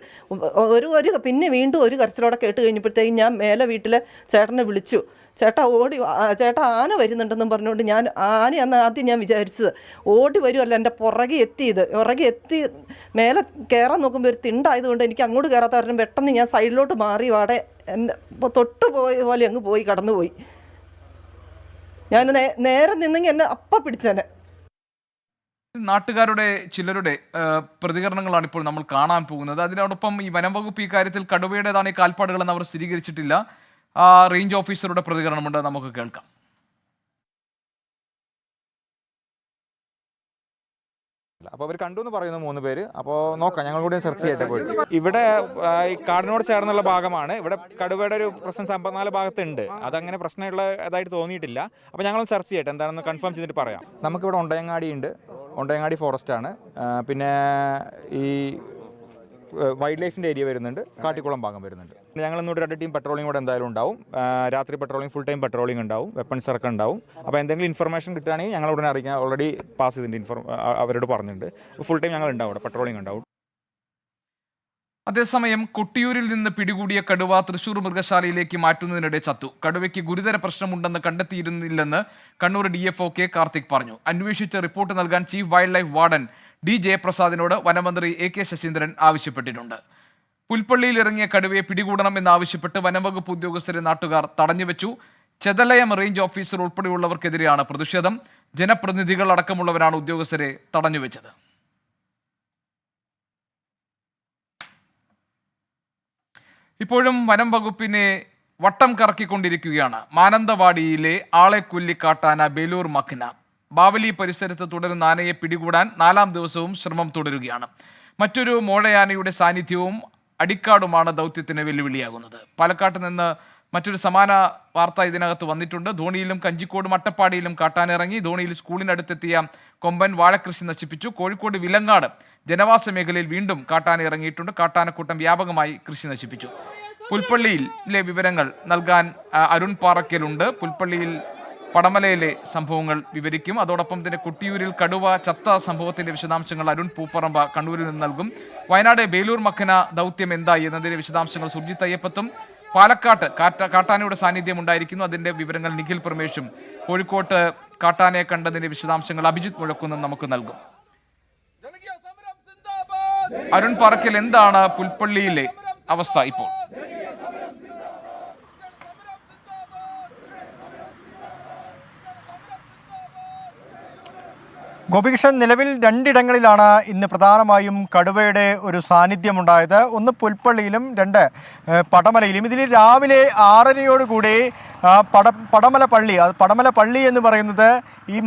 പിന്നെ വീണ്ടും ഒരു കരച്ചിലോടെ കേട്ട് കഴിഞ്ഞപ്പോഴത്തേക്കും ഞാൻ മേലെ വീട്ടിലെ ചേട്ടനെ വിളിച്ചു. ചേട്ടാ ആന വരുന്നുണ്ടെന്നും പറഞ്ഞുകൊണ്ട് ഞാൻ ആനയാന്ന് ആദ്യം ഞാൻ വിചാരിച്ചത്. ഓടി വരുമല്ല എൻ്റെ പുറകെ എത്തി മേലെ കയറാൻ നോക്കുമ്പോൾ ഒരു തിണ്ടായതുകൊണ്ട് എനിക്ക് അങ്ങോട്ട് കയറാത്ത കാരണം പെട്ടെന്ന് ഞാൻ സൈഡിലോട്ട് മാറി വാടെ എൻ്റെ തൊട്ട് പോയ പോലെ അങ്ങ് പോയി കടന്നുപോയി. ഞാൻ നേരെ നിന്നെങ്കിൽ എന്നെ അപ്പം പിടിച്ചേനെ. നാട്ടുകാരുടെ ചിലരുടെ പ്രതികരണങ്ങളാണ് ഇപ്പോൾ നമ്മൾ കാണാൻ പോകുന്നത്. അതിനോടൊപ്പം ഈ വനംവകുപ്പ് ഈ കാര്യത്തിൽ കടുവയുടേതാണ് ഈ കാൽപ്പാടുകളെന്ന് അവർ സ്ഥിരീകരിച്ചിട്ടില്ല. റേഞ്ച് ഓഫീസറുടെ പ്രതികരണമുണ്ട്, നമുക്ക് കേൾക്കാം. അപ്പോൾ അവർ കണ്ടു എന്ന് പറയുന്നു 3 പേര്. അപ്പോൾ നോക്കാം, ഞങ്ങൾ കൂടി സെർച്ച് ചെയ്യട്ടെ പോയിട്ട്. ഇവിടെ ഈ കാടിനോട് ചേർന്നുള്ള ഭാഗമാണ്. ഇവിടെ കടുവയുടെ ഒരു പ്രസൻസ് 54 ഭാഗത്തുണ്ട്. അതങ്ങനെ പ്രശ്നമുള്ള ഇതായിട്ട് തോന്നിയിട്ടില്ല. അപ്പോൾ ഞങ്ങളൊന്ന് സെർച്ച് ചെയ്യട്ടെ, എന്താണെന്ന് കൺഫേം ചെയ്തിട്ട് പറയാം. നമുക്കിവിടെ ഒണ്ടയങ്ങാടി ഉണ്ട്. ഒണ്ടയങ്ങാടി ഫോറസ്റ്റ് ആണ്. പിന്നെ ഈ വൈൽഡ് ലൈഫിൻ്റെ ഏരിയ വരുന്നുണ്ട്. കാട്ടിക്കുളം ഭാഗം വരുന്നുണ്ട്. ഞങ്ങൾ ഇന്നോട് 2 ടീം പെട്രോളിംഗ് കൂടെ എന്തായാലും ഉണ്ടാവും. രാത്രി പെട്രോളിംഗ്, ഫുൾ ടൈം പെട്രോളിംഗ് ഉണ്ടാവും. വെപ്പൺസ് ഇറക്കം ഉണ്ടാവും. അപ്പോൾ എന്തെങ്കിലും ഇൻഫർമേഷൻ കിട്ടുകയാണെങ്കിൽ ഞങ്ങൾ ഉടനെ അറിയിക്കാൻ ഓൾറെഡി പാസ് ചെയ്തിട്ടുണ്ട്. അവരോട് പറഞ്ഞിട്ടുണ്ട്. ഫുൾ ടൈം ഞങ്ങൾ ഉണ്ടാവും, അവിടെ പെട്രോളിംഗ് ഉണ്ടാവും. അതേസമയം കൊട്ടിയൂരിൽ നിന്ന് പിടികൂടിയ കടുവ തൃശൂർ മൃഗശാലയിലേക്ക് മാറ്റുന്നതിനിടെ ചത്തു. കടുവയ്ക്ക് ഗുരുതര പ്രശ്നമുണ്ടെന്ന് കണ്ടെത്തിയിരുന്നില്ലെന്ന് കണ്ണൂർ DFO K കാർത്തിക് പറഞ്ഞു. അന്വേഷിച്ച് റിപ്പോർട്ട് നൽകാൻ chief wild life warden D ജയപ്രസാദിനോട് വനമന്ത്രി AK Saseendran ആവശ്യപ്പെട്ടിട്ടുണ്ട്. പുൽപ്പള്ളിയിൽ ഇറങ്ങിയ കടുവയെ പിടികൂടണമെന്നാവശ്യപ്പെട്ട് വനംവകുപ്പ് ഉദ്യോഗസ്ഥരെ നാട്ടുകാർ തടഞ്ഞുവെച്ചു. ചെതലയം റേഞ്ച് ഓഫീസർ ഉൾപ്പെടെയുള്ളവർക്കെതിരെയാണ് പ്രതിഷേധം. ജനപ്രതിനിധികൾ അടക്കമുള്ളവരാണ് ഉദ്യോഗസ്ഥരെ തടഞ്ഞുവെച്ചത്. ഇപ്പോഴും വനം വകുപ്പിനെ വട്ടം കറക്കിക്കൊണ്ടിരിക്കുകയാണ് മാനന്തവാടിയിലെ ആളെക്കൊല്ലി കാട്ടാന ബേലൂർ മഖ്ന. ബാവലി പരിസരത്ത് തുടരുന്ന ആനയെ പിടികൂടാൻ 4ാം ദിവസവും ശ്രമം തുടരുകയാണ്. മറ്റൊരു മോഴയാനയുടെ സാന്നിധ്യവും അടിക്കാടുമാണ് ദൗത്യത്തിന് വെല്ലുവിളിയാകുന്നത്. പാലക്കാട്ട് നിന്ന് മറ്റൊരു സമാന വാർത്ത ഇതിനകത്ത് വന്നിട്ടുണ്ട്. ധോണിയിലും കഞ്ചിക്കോടും അട്ടപ്പാടിയിലും കാട്ടാന ഇറങ്ങി. ധോണിയിൽ സ്കൂളിനടുത്തെത്തിയ കൊമ്പൻ വാഴകൃഷി നശിപ്പിച്ചു. കോഴിക്കോട് വിലങ്ങാട് ജനവാസ മേഖലയിൽ വീണ്ടും കാട്ടാന ഇറങ്ങിയിട്ടുണ്ട്. കാട്ടാനക്കൂട്ടം വ്യാപകമായി കൃഷി നശിപ്പിച്ചു. പുൽപ്പള്ളിയിലെ വിവരങ്ങൾ നൽകാൻ അരുൺ പാറക്കലുണ്ട്. പുൽപ്പള്ളിയിൽ പടമലയിലെ സംഭവങ്ങൾ വിവരിക്കും. അതോടൊപ്പം തന്നെ കൊട്ടിയൂരിൽ കടുവ ചത്ത സംഭവത്തിന്റെ വിശദാംശങ്ങൾ അരുൺ പൂപ്പറമ്പ കണ്ണൂരിൽ നിന്ന് നൽകും. വയനാട് ബേലൂർ മഖ്ന ദൗത്യം എന്തായി എന്നതിന്റെ വിശദാംശങ്ങൾ സുർജിത്ത് അയ്യപ്പത്തും പാലക്കാട്ട് കാട്ടാനയുടെ സാന്നിധ്യം ഉണ്ടായിരിക്കുന്നു. അതിന്റെ വിവരങ്ങൾ നിഖിൽ പ്രമേഷും കോഴിക്കോട്ട് കാട്ടാനയെ കണ്ടതിന്റെ വിശദാംശങ്ങൾ അഭിജിത്ത് മുഴക്കുന്നും നമുക്ക് നൽകും. അരുൺ പാറക്കൽ, എന്താണ് പുൽപ്പള്ളിയിലെ അവസ്ഥ ഇപ്പോൾ? ഗോപികൃഷ്ണൻ, നിലവിൽ രണ്ടിടങ്ങളിലാണ് ഇന്ന് പ്രധാനമായും കടുവയുടെ ഒരു സാന്നിധ്യമുണ്ടായത്. ഒന്ന് പുൽപ്പള്ളിയിലും രണ്ട് പടമലയിലും. ഇതിൽ രാവിലെ 6:30യോടുകൂടി പടമല പള്ളി എന്ന് പറയുന്നത് ഈ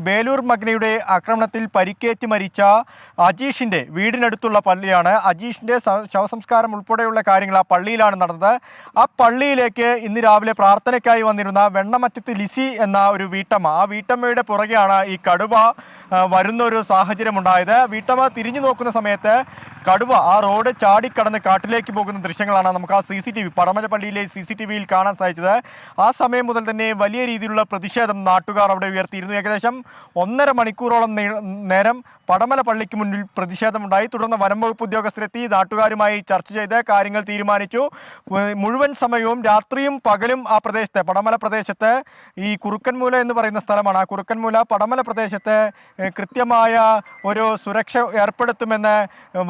ബേലൂർ മഗ്നയുടെ ആക്രമണത്തിൽ പരിക്കേറ്റ് മരിച്ച അജീഷിൻ്റെ വീടിനടുത്തുള്ള പള്ളിയാണ്. അജീഷിൻ്റെ ശവസംസ്കാരം ഉൾപ്പെടെയുള്ള കാര്യങ്ങൾ ആ പള്ളിയിലാണ് നടന്നത്. ആ പള്ളിയിലേക്ക് ഇന്ന് രാവിലെ പ്രാർത്ഥനയ്ക്കായി വന്നിരുന്ന വെണ്ണമറ്റത്ത് ലിസി എന്ന ഒരു വീട്ടമ്മ, ആ വീട്ടമ്മയുടെ പുറകെയാണ് ഈ കടുവ വരുന്ന ഒരു സാഹചര്യം ഉണ്ടായത്. വീട്ടമ്മ തിരിഞ്ഞു നോക്കുന്ന സമയത്ത് കടുവ ആ റോഡ് ചാടിക്കടന്ന് കാട്ടിലേക്ക് പോകുന്ന ദൃശ്യങ്ങളാണ് നമുക്ക് ആ CCTV പടമല പള്ളിയിലെ CCTVയിൽ കാണാൻ സാധിച്ചത്. ആ സമയം മുതൽ തന്നെ വലിയ രീതിയിലുള്ള പ്രതിഷേധം നാട്ടുകാർ അവിടെ ഉയർത്തിയിരുന്നു. ഏകദേശം 1.5 മണിക്കൂറോളം നേരം പടമല പള്ളിക്ക് മുന്നിൽ പ്രതിഷേധമുണ്ടായി. തുടർന്ന് വനംവകുപ്പ് ഉദ്യോഗസ്ഥരെത്തി നാട്ടുകാരുമായി ചർച്ച ചെയ്ത് കാര്യങ്ങൾ തീരുമാനിച്ചു. മുഴുവൻ സമയവും രാത്രിയും പകലും ആ പ്രദേശത്ത്, പടമല പ്രദേശത്ത്, ഈ കുറുക്കൻമൂല എന്ന് പറയുന്ന സ്ഥലമാണ്, ആ കുറുക്കൻമൂല പടമല പ്രദേശത്ത് കൃത്യമായ ഒരു സുരക്ഷ ഏർപ്പെടുത്തുമെന്ന്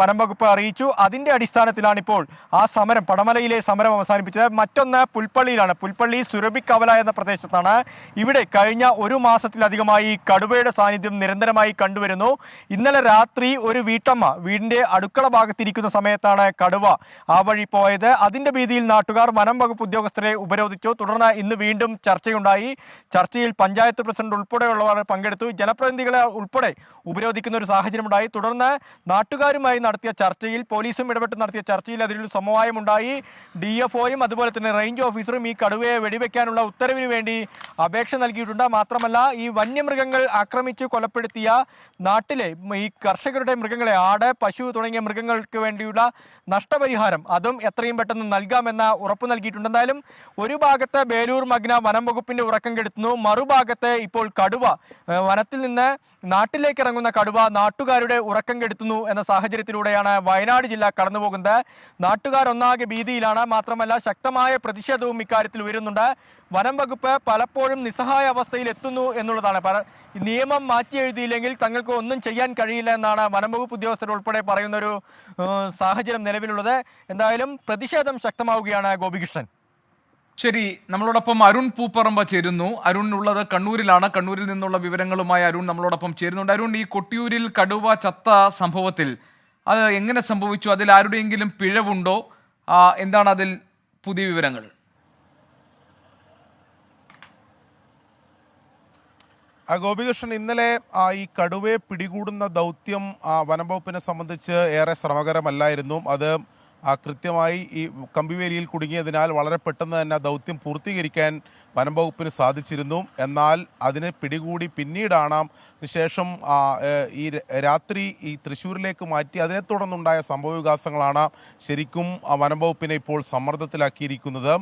വനംവകുപ്പ് അറിയിച്ചു. അതിൻ്റെ അടിസ്ഥാനത്തിലാണ് ഇപ്പോൾ ആ സമരം, പടമലയിലെ സമരം അവസാനിപ്പിച്ചത്. മറ്റൊന്ന് പുൽപ്പള്ളിയിലാണ്. പുൽപ്പള്ളി സുരഭിക്കവല എന്ന പ്രദേശത്താണ്. ഇവിടെ കഴിഞ്ഞ 1 മാസത്തിലധികമായി കടുവയുടെ സാന്നിധ്യം നിരന്തരമായി കണ്ടുവരുന്നു. ഇന്നലെ രാത്രി ഒരു വീട്ടമ്മ വീടിൻ്റെ അടുക്കള ഭാഗത്തിരിക്കുന്ന സമയത്താണ് കടുവ ആ വഴി പോയത്. അതിൻ്റെ ഭീതിയിൽ നാട്ടുകാർ വനംവകുപ്പ് ഉദ്യോഗസ്ഥരെ ഉപരോധിച്ചു. തുടർന്ന് ഇന്ന് വീണ്ടും ചർച്ചയുണ്ടായി. ചർച്ചയിൽ പഞ്ചായത്ത് പ്രസിഡന്റ് ഉൾപ്പെടെയുള്ളവർ പങ്കെടുത്തു. ജനപ്രതിനിധികളെ ഉൾപ്പെടെ ഉപരോധിക്കുന്ന ഒരു സാഹചര്യമുണ്ടായി. തുടർന്ന് നാട്ടുകാരുമായി നടത്തിയ ചർച്ചയിൽ, പോലീസും ഇടപെട്ട് നടത്തിയ ചർച്ചയിൽ അതിലൊരു സമവായമുണ്ടായി. DFOയും അതുപോലെ തന്നെ റേഞ്ച് ഓഫീസറും ഈ കടുവയെ വെടിവെക്കാനുള്ള ഉത്തരവിന് വേണ്ടി അപേക്ഷ നൽകിയിട്ടുണ്ട്. മാത്രമല്ല ഈ വന്യമൃഗങ്ങൾ ആക്രമിച്ച് കൊലപ്പെടുത്തിയ നാട്ടിലെ ഈ കർഷകരുടെ മൃഗങ്ങളെ, ആട്, പശു തുടങ്ങിയ മൃഗങ്ങൾക്ക് വേണ്ടിയുള്ള നഷ്ടപരിഹാരം അതും എത്രയും പെട്ടെന്ന് നൽകാമെന്ന ഉറപ്പ് നൽകിയിട്ടുണ്ട്. എന്തായാലും ഒരു ഭാഗത്ത് ബേലൂർ മഗ്ന വനം വകുപ്പിന്റെ ഉറക്കം കെടുത്തുന്നു, മറുഭാഗത്ത് ഇപ്പോൾ കടുവ, വനത്തിൽ നിന്ന് നാട്ടിലേക്ക് ഇറങ്ങുന്ന കടുവ നാട്ടുകാരുടെ ഉറക്കം കെടുത്തുന്നു എന്ന സാഹചര്യത്തിലൂടെയാണ് വയനാട് ജില്ല കടന്നുപോകുന്നത്. നാട്ടുകാർ ഒന്നാകെ ഭീതിയിലാണ്. മാത്രമല്ല ശക്തമായ പ്രതിഷേധവും ഇക്കാര്യത്തിൽ ഉയരുന്നുണ്ട്. വനം വകുപ്പ് പലപ്പോഴും നിസ്സഹായ അവസ്ഥയിൽ എത്തുന്നു എന്നുള്ളതാണ്. നിയമം മാറ്റി എഴുതിയില്ലെങ്കിൽ തങ്ങൾക്ക് ഒന്നും ചെയ്യാൻ കഴിയില്ല എന്നാണ് വനം വകുപ്പ് ഉദ്യോഗസ്ഥർ ഉൾപ്പെടെ പറയുന്നൊരു സാഹചര്യം നിലവിലുള്ളത്. എന്തായാലും പ്രതിഷേധം ശക്തമാവുകയാണ്. ഗോപികൃഷ്ണൻ, ശരി, നമ്മളോടൊപ്പം അരുൺ പൂപ്പറമ്പ ചേരുന്നു. അരുൺ ഉള്ളത് കണ്ണൂരിലാണ്. കണ്ണൂരിൽ നിന്നുള്ള വിവരങ്ങളുമായി അരുൺ നമ്മളോടൊപ്പം ചേരുന്നുണ്ട്. അരുൺ, ഈ കൊട്ടിയൂരിൽ കടുവ ചത്ത സംഭവത്തിൽ അത് എങ്ങനെ സംഭവിച്ചു? അതിൽ ആരുടെയെങ്കിലും പിഴവുണ്ടോ? എന്താണ് അതിൽ പുതിയ വിവരങ്ങൾ? ഗോപികൃഷ്ണൻ, ഇന്നലെ ഈ കടുവയെ പിടികൂടുന്ന ദൗത്യം വനംവകുപ്പിനെ സംബന്ധിച്ച് ഏറെ ശ്രമകരമല്ലായിരുന്നു. അത് കൃത്യമായി ഈ കമ്പിവേലിയിൽ കുടുങ്ങിയതിനാൽ വളരെ പെട്ടെന്ന് തന്നെ ദൗത്യം പൂർത്തീകരിക്കാൻ വനംവകുപ്പിന് സാധിച്ചിരുന്നു. എന്നാൽ അതിനെ പിടികൂടി പിന്നീടാണ് ശേഷം ഈ രാത്രി ഈ തൃശ്ശൂരിലേക്ക് മാറ്റി. അതിനെ തുടർന്നുണ്ടായ സംഭവവികാസങ്ങളാണ് ശരിക്കും വനംവകുപ്പിനെ ഇപ്പോൾ സമ്മർദ്ദത്തിലാക്കിയിരിക്കുന്നത്.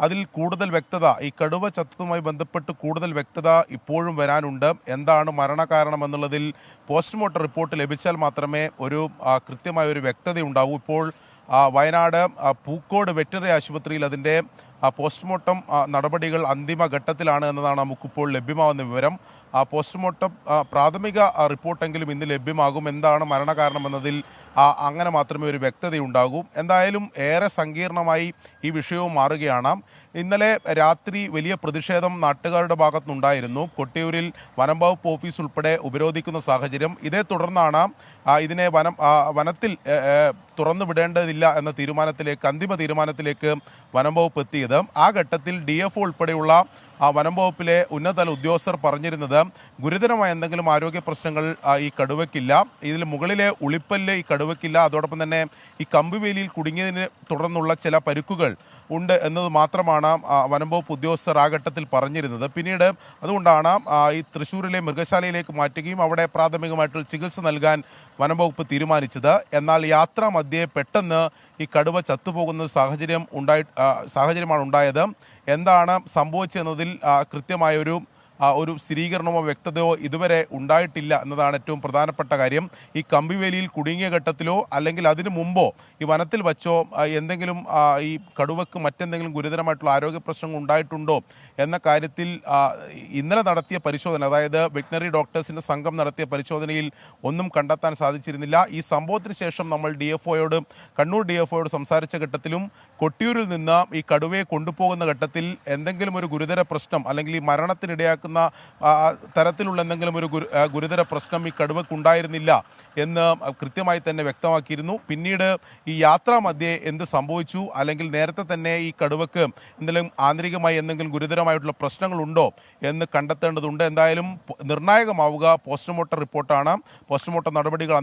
അതിൽ കൂടുതൽ വ്യക്തത, ഈ കടുവ ചത്തതുമായി ബന്ധപ്പെട്ട് കൂടുതൽ വ്യക്തത ഇപ്പോഴും വരാനുണ്ട്. എന്താണ് മരണകാരണം എന്നുള്ളതിൽ പോസ്റ്റ്മോർട്ടം റിപ്പോർട്ട് ലഭിച്ചാൽ മാത്രമേ ഒരു കൃത്യമായ ഒരു വ്യക്തതയുണ്ടാവൂ. ഇപ്പോൾ വയനാട് പൂക്കോട് വെറ്ററിനറി ആശുപത്രിയിൽ അതിൻ്റെ പോസ്റ്റ്മോർട്ടം നടപടികൾ അന്തിമഘട്ടത്തിലാണ് എന്നതാണ് നമുക്കിപ്പോൾ ലഭ്യമാകുന്ന വിവരം. പോസ്റ്റ്മോർട്ടം പ്രാഥമിക റിപ്പോർട്ടെങ്കിലും ഇന്ന് ലഭ്യമാകും. എന്താണ് മരണകാരണം എന്നതിൽ അങ്ങനെ മാത്രമേ ഒരു വ്യക്തതയുണ്ടാകൂ. എന്തായാലും ഏറെ സങ്കീർണമായി ഈ വിഷയവും മാറുകയാണ്. ഇന്നലെ രാത്രി വലിയ പ്രതിഷേധം നാട്ടുകാരുടെ ഭാഗത്തുനിന്നുണ്ടായിരുന്നു. കൊട്ടിയൂരിൽ വനം വകുപ്പ് ഓഫീസ് ഉൾപ്പെടെ ഉപരോധിക്കുന്ന സാഹചര്യം. ഇതേ തുടർന്നാണ് ഇതിനെ വനത്തിൽ തുറന്നു വിടേണ്ടതില്ല എന്ന അന്തിമ തീരുമാനത്തിലേക്ക് വനം വകുപ്പ് എത്തിയത്. ആ ഘട്ടത്തിൽ DFO ഉൾപ്പെടെയുള്ള വനം വകുപ്പിലെ ഉന്നതതല ഉദ്യോഗസ്ഥർ പറഞ്ഞിരുന്നത് ഗുരുതരമായ എന്തെങ്കിലും ആരോഗ്യ പ്രശ്നങ്ങൾ ഈ കടുവയ്ക്കില്ല, ഇതിൽ മുകളിലെ ഉളിപ്പല്ല് ഈ കടുവയ്ക്കില്ല, അതോടൊപ്പം തന്നെ ഈ കമ്പുവേലിയിൽ കുടുങ്ങിയതിനെ തുടർന്നുള്ള ചില പരുക്കുകൾ ഉണ്ട് എന്നത് മാത്രമാണ് വനം വകുപ്പ് ഉദ്യോഗസ്ഥർ ആ ഘട്ടത്തിൽ പറഞ്ഞിരുന്നത്. പിന്നീട് അതുകൊണ്ടാണ് ഈ തൃശ്ശൂരിലെ മൃഗശാലയിലേക്ക് മാറ്റുകയും അവിടെ പ്രാഥമികമായിട്ടുള്ള ചികിത്സ നൽകാൻ വനം വകുപ്പ് തീരുമാനിച്ചത്. എന്നാൽ യാത്രാ മധ്യേ പെട്ടെന്ന് ഈ കടുവ ചത്തുപോകുന്ന സാഹചര്യമാണ് ഉണ്ടായത്. എന്താണ് സംഭവിച്ചതെന്നതിൽ കൃത്യമായൊരു ഒരു സ്ഥിരീകരണമോ വ്യക്തതയോ ഇതുവരെ ഉണ്ടായിട്ടില്ല എന്നതാണ് ഏറ്റവും പ്രധാനപ്പെട്ട കാര്യം. ഈ കമ്പിവേലിയിൽ കുടുങ്ങിയ ഘട്ടത്തിലോ അല്ലെങ്കിൽ അതിനു മുമ്പോ ഈ വനത്തിൽ വച്ചോ എന്തെങ്കിലും ഈ കടുവക്ക് മറ്റെന്തെങ്കിലും ഗുരുതരമായിട്ടുള്ള ആരോഗ്യ പ്രശ്നങ്ങൾ ഉണ്ടായിട്ടുണ്ടോ എന്ന കാര്യത്തിൽ ഇന്നലെ നടത്തിയ പരിശോധന, അതായത് വെറ്റിനറി ഡോക്ടേഴ്സിന്റെ സംഘം നടത്തിയ പരിശോധനയിൽ ഒന്നും കണ്ടെത്താൻ സാധിച്ചിരുന്നില്ല. ഈ സംഭവത്തിന് ശേഷം നമ്മൾ കണ്ണൂർ DFOയോട് സംസാരിച്ച ഘട്ടത്തിലും കൊട്ടിയൂരിൽ നിന്ന് ഈ കടുവയെ കൊണ്ടുപോകുന്ന ഘട്ടത്തിൽ എന്തെങ്കിലും ഒരു ഗുരുതര പ്രശ്നം അല്ലെങ്കിൽ ഈ മരണത്തിനിടയാക്കുന്ന തരത്തിലുള്ള എന്തെങ്കിലും ഒരു ഗുരുതര പ്രശ്നം ഈ കടുവക്കുണ്ടായിരുന്നില്ല എന്ന് കൃത്യമായി തന്നെ വ്യക്തമാക്കിയിരുന്നു. പിന്നീട് ഈ യാത്രാ മധ്യേ എന്ത് സംഭവിച്ചു, അല്ലെങ്കിൽ നേരത്തെ തന്നെ ഈ കടുവക്ക് എന്തെങ്കിലും ആന്തരികമായി എന്തെങ്കിലും ഗുരുതരമായിട്ടുള്ള പ്രശ്നങ്ങളുണ്ടോ എന്ന് കണ്ടെത്തേണ്ടതുണ്ട്. എന്തായാലും നിർണായകമാവുക പോസ്റ്റ്മോർട്ടം റിപ്പോർട്ടാണ്. പോസ്റ്റ്മോർട്ടം നടപടികൾ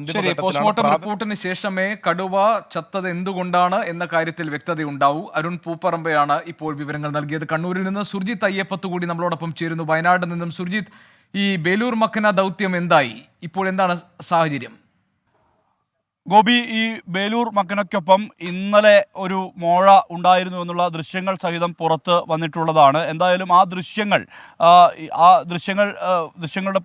പോസ്റ്റ്മോർട്ടം റിപ്പോർട്ടിന് ശേഷമേ കടുവ ചത്തത് എന്തുകൊണ്ടാണ് എന്ന കാര്യത്തിൽ വ്യക്തതയുണ്ടാവൂ. അരുൺ പൂപ്പറമ്പയാണ് ഇപ്പോൾ വിവരങ്ങൾ നൽകിയത്. കണ്ണൂരിൽ നിന്ന് സുർജിത്ത് അയ്യപ്പത്ത് കൂടി നമ്മളോടൊപ്പം ചേരുന്നു. വയനാട് നിന്നും സുർജിത്ത്, ഈ ബേലൂർ മക്കന ദൗത്യം എന്തായി? ഇപ്പോൾ എന്താണ് സാഹചര്യം? ഗോപി, ഈ ബേലൂർ മക്കനയ്ക്കൊപ്പം ഇന്നലെ ഒരു മോഴ ഉണ്ടായിരുന്നു എന്നുള്ള ദൃശ്യങ്ങൾ സഹിതം പുറത്ത് വന്നിട്ടുള്ളതാണ്. എന്തായാലും ആ ദൃശ്യങ്ങളുടെ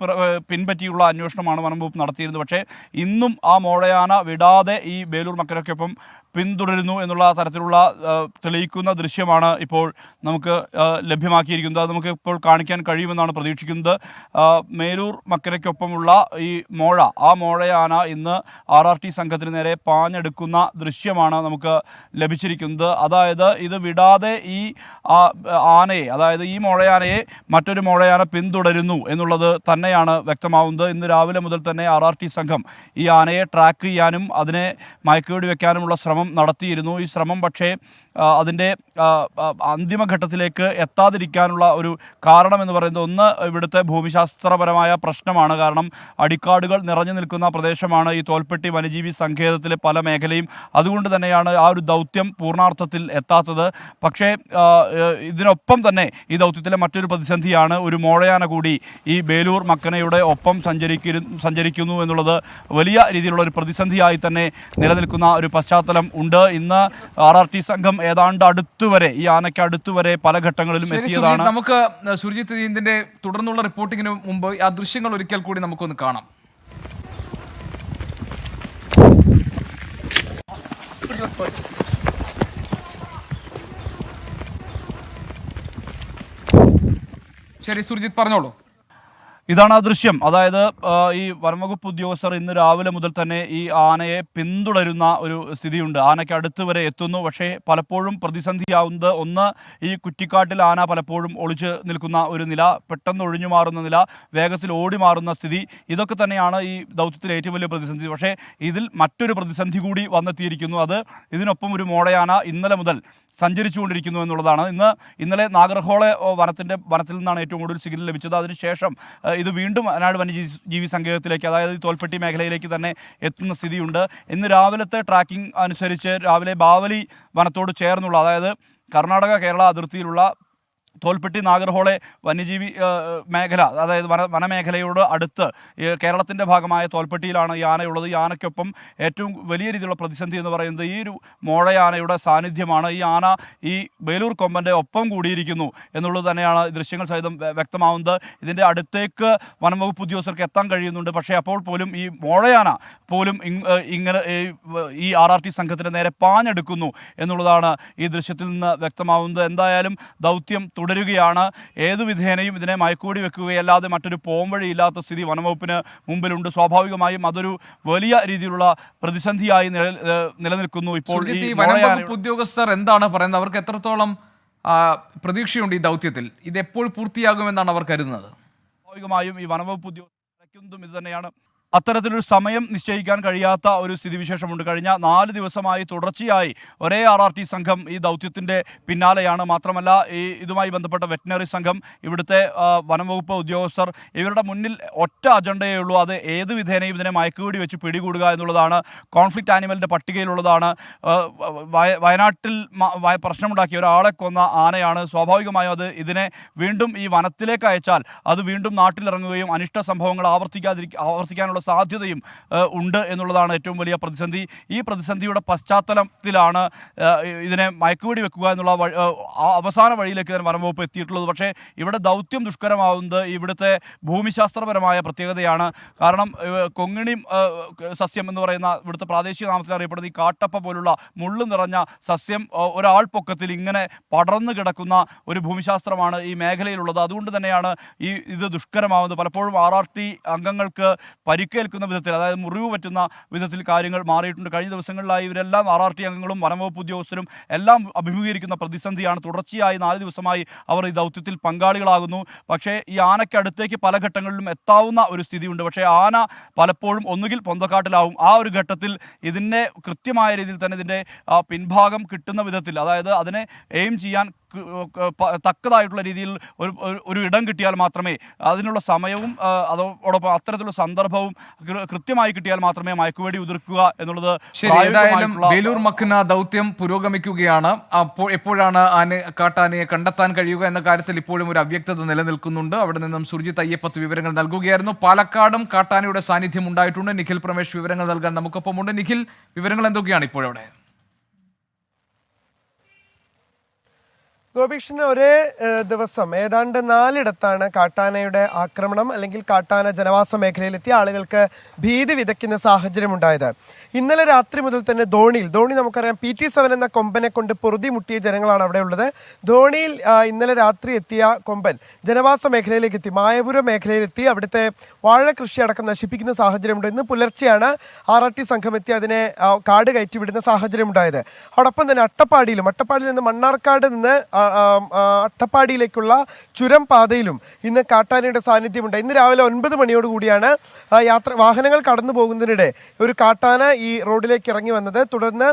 പിൻപറ്റിയുള്ള അന്വേഷണമാണ് വനം വകുപ്പ് നടത്തിയിരുന്നത്. പക്ഷേ ഇന്നും ആ മോഴയാന വിടാതെ ഈ ബേലൂർ മക്കനയ്ക്കൊപ്പം പിന്തുടരുന്നു എന്നുള്ള തരത്തിലുള്ള തെളിയിക്കുന്ന ദൃശ്യമാണ് ഇപ്പോൾ നമുക്ക് ലഭ്യമാക്കിയിരിക്കുന്നത്. അത് നമുക്ക് ഇപ്പോൾ കാണിക്കാൻ കഴിയുമെന്നാണ് പ്രതീക്ഷിക്കുന്നത്. മേലൂർ മക്കനയ്ക്കൊപ്പമുള്ള ഈ ആ മോഴയാന ഇന്ന് RRT സംഘത്തിന് നേരെ പാഞ്ഞെടുക്കുന്ന ദൃശ്യമാണ് നമുക്ക് ലഭിച്ചിരിക്കുന്നത്. അതായത് ഇത് വിടാതെ ഈ ആനയെ, അതായത് ഈ മോഴയാനയെ മറ്റൊരു മോഴയാന പിന്തുടരുന്നു എന്നുള്ളത് തന്നെയാണ് വ്യക്തമാവുന്നത്. ഇന്ന് രാവിലെ മുതൽ തന്നെ RRT സംഘം ഈ ആനയെ ട്രാക്ക് ചെയ്യാനും അതിനെ മയക്കുവെടി വെക്കാനുമുള്ള ശ്രമം നടത്തിയിരുന്നു. ഈ ശ്രമം പക്ഷേ അതിൻ്റെ അന്തിമഘട്ടത്തിലേക്ക് എത്താതിരിക്കാനുള്ള ഒരു കാരണം എന്ന് പറയുന്നത് ഒന്ന് ഇവിടുത്തെ ഭൂമിശാസ്ത്രപരമായ പ്രശ്നമാണ്. കാരണം അടിക്കാടുകൾ നിറഞ്ഞു നിൽക്കുന്ന പ്രദേശമാണ് ഈ തോൽപ്പെട്ടി വന്യജീവി സങ്കേതത്തിലെ പല മേഖലയും. അതുകൊണ്ട് തന്നെയാണ് ആ ഒരു ദൗത്യം പൂർണ്ണാർത്ഥത്തിൽ എത്താത്തത്. പക്ഷേ ഇതിനൊപ്പം തന്നെ ഈ ദൗത്യത്തിലെ മറ്റൊരു പ്രതിസന്ധിയാണ് ഒരു മോഴയാന കൂടി ഈ ബേലൂർ മക്കനയുടെ ഒപ്പം സഞ്ചരിക്കുന്നു എന്നുള്ളത് വലിയ രീതിയിലുള്ള ഒരു പ്രതിസന്ധിയായി തന്നെ നിലനിൽക്കുന്ന ഒരു പശ്ചാത്തലം ഉണ്ട്. ഇന്ന് RRT സംഘം ഏതാണ്ട് അടുത്തുവരെ ഈ ആനയ്ക്ക് അടുത്തുവരെ പല ഘട്ടങ്ങളിലും എത്തിയതാണ്. നമുക്ക് സുർജിത്ത് ഇതിന്റെ തുടർന്നുള്ള റിപ്പോർട്ടിങ്ങിന് മുമ്പ് ആ ദൃശ്യങ്ങൾ ഒരിക്കൽ കൂടി നമുക്കൊന്ന് കാണാം. ശരി സുർജിത്ത്, പറഞ്ഞോളൂ. ഇതാണ് ആ ദൃശ്യം. അതായത് ഈ വനംവകുപ്പ് ഉദ്യോഗസ്ഥർ ഇന്ന് രാവിലെ മുതൽ തന്നെ ഈ ആനയെ പിന്തുടരുന്ന ഒരു സ്ഥിതിയുണ്ട്. ആനയ്ക്ക് അടുത്ത് വരെ എത്തുന്നു. പക്ഷേ പലപ്പോഴും പ്രതിസന്ധിയാവുന്നത് ഒന്ന്, ഈ കുറ്റിക്കാട്ടിൽ ആന പലപ്പോഴും ഒളിച്ച് നിൽക്കുന്ന ഒരു നില, പെട്ടെന്ന് ഒഴിഞ്ഞു മാറുന്ന നില, വേഗത്തിൽ ഓടി മാറുന്ന സ്ഥിതി, ഇതൊക്കെ തന്നെയാണ് ഈ ദൗത്യത്തിലെ ഏറ്റവും വലിയ പ്രതിസന്ധി. പക്ഷേ ഇതിൽ മറ്റൊരു പ്രതിസന്ധി കൂടി വന്നെത്തിയിരിക്കുന്നു. അത് ഇതിനൊപ്പം ഒരു മോഴയാന ഇന്നലെ മുതൽ സഞ്ചരിച്ചുകൊണ്ടിരിക്കുന്നു എന്നുള്ളതാണ്. ഇന്നലെ നാഗർഹോളെ വനത്തിൽ നിന്നാണ് ഏറ്റവും കൂടുതൽ സിഗ്നൽ ലഭിച്ചത്. അതിനുശേഷം ഇത് വീണ്ടും വയനാട് വന്യജീവി സങ്കേതത്തിലേക്ക്, അതായത് തോൽപ്പെട്ടി മേഖലയിലേക്ക് തന്നെ എത്തുന്ന സ്ഥിതിയുണ്ട്. ഇന്ന് രാവിലത്തെ ട്രാക്കിംഗ് അനുസരിച്ച് രാവിലെ ബാവലി വനത്തോട് ചേർന്നുള്ള, അതായത് കർണാടക കേരള അതിർത്തിയിലുള്ള തോൽപ്പെട്ടി നാഗർഹോളെ വന്യജീവി മേഖല, അതായത് വനമേഖലയോട് അടുത്ത് കേരളത്തിൻ്റെ ഭാഗമായ തോൽപ്പെട്ടിയിലാണ് ഈ ആനയുള്ളത്. ഈ ആനയ്ക്കൊപ്പം ഏറ്റവും വലിയ രീതിയിലുള്ള പ്രതിസന്ധി എന്ന് പറയുന്നത് ഈ ഒരു മോഴയാനയുടെ സാന്നിധ്യമാണ്. ഈ ആന ഈ ബേലൂർ കൊമ്പൻ്റെ ഒപ്പം കൂടിയിരിക്കുന്നു എന്നുള്ളത് തന്നെയാണ് ദൃശ്യങ്ങൾ സഹിതം വ്യക്തമാവുന്നത്. ഇതിൻ്റെ അടുത്തേക്ക് വനംവകുപ്പ് ഉദ്യോഗസ്ഥർക്ക് എത്താൻ കഴിയുന്നുണ്ട്. പക്ഷേ അപ്പോൾ പോലും ഈ മോഴയാന പോലും ഇങ്ങനെ ഈ RRT സംഘത്തിൻ്റെ നേരെ പാഞ്ഞെടുക്കുന്നു എന്നുള്ളതാണ് ഈ ദൃശ്യത്തിൽ നിന്ന് വ്യക്തമാവുന്നത്. എന്തായാലും ദൗത്യം തുടരുകയാണ്. ഏതു വിധേനയും ഇതിനെ മയക്കുവെടി വെക്കുകയല്ലാതെ മറ്റൊരു പോംവഴിയില്ലാത്ത സ്ഥിതി വനംവകുപ്പിന് മുമ്പിലുണ്ട്. സ്വാഭാവികമായും അതൊരു വലിയ രീതിയിലുള്ള പ്രതിസന്ധിയായി നിലനിൽക്കുന്നു. ഇപ്പോൾ ഈ വനംവകുപ്പ് ഉദ്യോഗസ്ഥർ എന്താണ് പറയുന്നത്? അവർക്ക് എത്രത്തോളം പ്രതീക്ഷയുണ്ട് ഈ ദൗത്യത്തിൽ? ഇത് എപ്പോൾ പൂർത്തിയാകുമെന്നാണ് അവർ കരുതുന്നത്? സ്വാഭാവികമായും ഈ വനംവകുപ്പ് ഉദ്യോഗസ്ഥരും ഇത് തന്നെയാണ്. അത്തരത്തിലൊരു സമയം നിശ്ചയിക്കാൻ കഴിയാത്ത ഒരു സ്ഥിതിവിശേഷമുണ്ട്. കഴിഞ്ഞ 4 ദിവസമായി തുടർച്ചയായി ഒരേ RRT സംഘം ഈ ദൗത്യത്തിൻ്റെ പിന്നാലെയാണ്. മാത്രമല്ല ഇതുമായി ബന്ധപ്പെട്ട വെറ്റിനറി സംഘം, ഇവിടുത്തെ വനംവകുപ്പ് ഉദ്യോഗസ്ഥർ, ഇവരുടെ മുന്നിൽ ഒറ്റ അജണ്ടയേ ഉള്ളൂ. അത് ഏത് വിധേനയും ഇതിനെ മയക്കുവെടി വെച്ച് പിടികൂടുക എന്നുള്ളതാണ്. കോൺഫ്ലിക്റ്റ് ആനിമലിൻ്റെ പട്ടികയിലുള്ളതാണ്. വയനാട്ടിൽ പ്രശ്നമുണ്ടാക്കിയ ഒരാളെ കൊന്ന ആനയാണ്. സ്വാഭാവികമായും ഇതിനെ വീണ്ടും ഈ വനത്തിലേക്ക് അയച്ചാൽ അത് വീണ്ടും നാട്ടിലിറങ്ങുകയും അനിഷ്ട സംഭവങ്ങൾ ആവർത്തിക്കാനുള്ള സാധ്യതയും ഉണ്ട് എന്നുള്ളതാണ് ഏറ്റവും വലിയ പ്രതിസന്ധി. ഈ പ്രതിസന്ധിയുടെ പശ്ചാത്തലത്തിലാണ് ഇതിനെ മയക്കുവെടി വെക്കുക എന്നുള്ള അവസാന വഴിയിലേക്ക് തന്നെ വനംവകുപ്പ് എത്തിയിട്ടുള്ളത്. പക്ഷേ ഇവിടെ ദൗത്യം ദുഷ്കരമാവുന്നത് ഇവിടുത്തെ ഭൂമിശാസ്ത്രപരമായ പ്രത്യേകതയാണ്. കാരണം കൊങ്ങിണി സസ്യം എന്ന് പറയുന്ന ഇവിടുത്തെ പ്രാദേശിക നാമത്തിൽ അറിയപ്പെടുന്ന ഈ കാട്ടപ്പ പോലുള്ള മുള്ളു നിറഞ്ഞ സസ്യം ഒരാൾ പൊക്കത്തിൽ ഇങ്ങനെ പടർന്നു കിടക്കുന്ന ഒരു ഭൂമിശാസ്ത്രമാണ് ഈ മേഖലയിലുള്ളത്. അതുകൊണ്ട് തന്നെയാണ് ഇത് ദുഷ്കരമാവുന്നത്. പലപ്പോഴും RRT അംഗങ്ങൾക്ക് പരിക്കേൽക്കുന്ന വിധത്തിൽ, അതായത് മുറിവ് പറ്റുന്ന വിധത്തിൽ കാര്യങ്ങൾ മാറിയിട്ടുണ്ട്. കഴിഞ്ഞ ദിവസങ്ങളിലായി ഇവരെല്ലാം RRT അംഗങ്ങളും വനംവകുപ്പ് ഉദ്യോഗസ്ഥരും എല്ലാം അഭിമുഖീകരിക്കുന്ന പ്രതിസന്ധിയാണ്. തുടർച്ചയായി 4 ദിവസമായി അവർ ഈ ദൗത്യത്തിൽ പങ്കാളികളാകുന്നു. പക്ഷേ ഈ ആനയ്ക്ക് അടുത്തേക്ക് പല ഘട്ടങ്ങളിലും എത്താവുന്ന ഒരു സ്ഥിതിയുണ്ട്. പക്ഷേ ആന പലപ്പോഴും ഒന്നുകിൽ പൊന്തക്കാട്ടിലാവും. ആ ഒരു ഘട്ടത്തിൽ ഇതിൻ്റെ കൃത്യമായ രീതിയിൽ തന്നെ ഇതിൻ്റെ പിൻഭാഗം കിട്ടുന്ന വിധത്തിൽ, അതായത് അതിനെ എയിം ചെയ്യാൻ തക്കതായിട്ടുള്ള രീതിയിൽ ഒരു ഇടം കിട്ടിയാൽ മാത്രമേ, അതിനുള്ള സമയവും അതോടൊപ്പം അത്തരത്തിലുള്ള സന്ദർഭവും കൃത്യമായി കിട്ടിയാൽ മാത്രമേ മയക്കുവെടി ഉതിർക്കുക എന്നുള്ളത്. ശരി, ഏതായാലും വേലൂർ മക്കന ദൗത്യം പുരോഗമിക്കുകയാണ്. അപ്പോൾ എപ്പോഴാണ് കാട്ടാനയെ കണ്ടെത്താൻ കഴിയുക എന്ന കാര്യത്തിൽ ഇപ്പോഴും ഒരു അവ്യക്തത നിലനിൽക്കുന്നുണ്ട്. അവിടെ നിന്നും സുർജിത്ത് അയ്യപ്പത്ത് വിവരങ്ങൾ നൽകുകയായിരുന്നു. പാലക്കാടും കാട്ടാനയുടെ സാന്നിധ്യം ഉണ്ടായിട്ടുണ്ട്. നിഖിൽ പ്രമേഷ് വിവരങ്ങൾ നൽകാൻ നമുക്കൊപ്പമുണ്ട്. നിഖിൽ, വിവരങ്ങൾ എന്തൊക്കെയാണ് ഇപ്പോഴവിടെ? ഗോപീഷിന് ഒരേ ദിവസം ഏതാണ്ട് 4 കാട്ടാനയുടെ ആക്രമണം അല്ലെങ്കിൽ കാട്ടാന ജനവാസ മേഖലയിലെത്തിയ ആളുകൾക്ക് ഭീതി വിതയ്ക്കുന്ന സാഹചര്യം ഉണ്ടായത്. ഇന്നലെ രാത്രി മുതൽ തന്നെ ധോണി നമുക്കറിയാം PT7 എന്ന കൊമ്പനെ കൊണ്ട് പൊറുതി മുട്ടിയ ജനങ്ങളാണ് അവിടെ ഉള്ളത്. ധോണിയിൽ ഇന്നലെ രാത്രി എത്തിയ കൊമ്പൻ ജനവാസ മേഖലയിലേക്ക് എത്തി, മായപുരം മേഖലയിലെത്തി അവിടുത്തെ വാഴ കൃഷി അടക്കം നശിപ്പിക്കുന്ന സാഹചര്യമുണ്ട്. ഇന്ന് പുലർച്ചെയാണ് RRT സംഘം എത്തി അതിനെ കാട് കയറ്റി വിടുന്ന സാഹചര്യം ഉണ്ടായത്. അതോടൊപ്പം തന്നെ അട്ടപ്പാടിയിൽ നിന്ന് മണ്ണാർക്കാട് നിന്ന് അട്ടപ്പാടിയിലേക്കുള്ള ചുരം പാതയിലും ഇന്ന് കാട്ടാനയുടെ സാന്നിധ്യമുണ്ട്. ഇന്ന് രാവിലെ 9 മണിയോടുകൂടിയാണ് വാഹനങ്ങൾ കടന്നു പോകുന്നതിനിടെ ഒരു കാട്ടാന ഈ റോഡിലേക്ക് ഇറങ്ങി വന്നത്. തുടർന്ന്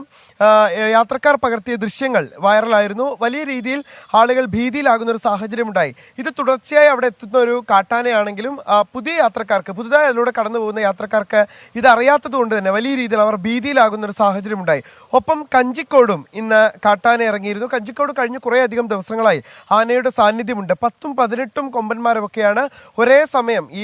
യാത്രക്കാർ പകർത്തിയ ദൃശ്യങ്ങൾ വൈറലായിരുന്നു. വലിയ രീതിയിൽ ആളുകൾ ഭീതിയിലാകുന്ന ഒരു സാഹചര്യം ഉണ്ടായി. ഇത് തുടർച്ചയായി അവിടെ എത്തുന്ന ഒരു കാട്ടാനയാണെങ്കിലും പുതിയ യാത്രക്കാർക്ക്, പുതുതായി അതിലൂടെ കടന്നു പോകുന്ന യാത്രക്കാർക്ക് ഇത് അറിയാത്തത് കൊണ്ട് തന്നെ വലിയ രീതിയിൽ അവർ ഭീതിയിലാകുന്ന ഒരു സാഹചര്യം ഉണ്ടായി. ഒപ്പം കഞ്ചിക്കോടും ഇന്ന് കാട്ടാന ഇറങ്ങിയിരുന്നു. കഞ്ചിക്കോട് കഴിഞ്ഞ് കുറേയധികം ദിവസങ്ങളായി ആനയുടെ സാന്നിധ്യമുണ്ട്. 10ഉം 18ഉം കൊമ്പന്മാരുമൊക്കെയാണ് ഒരേ സമയം. ഈ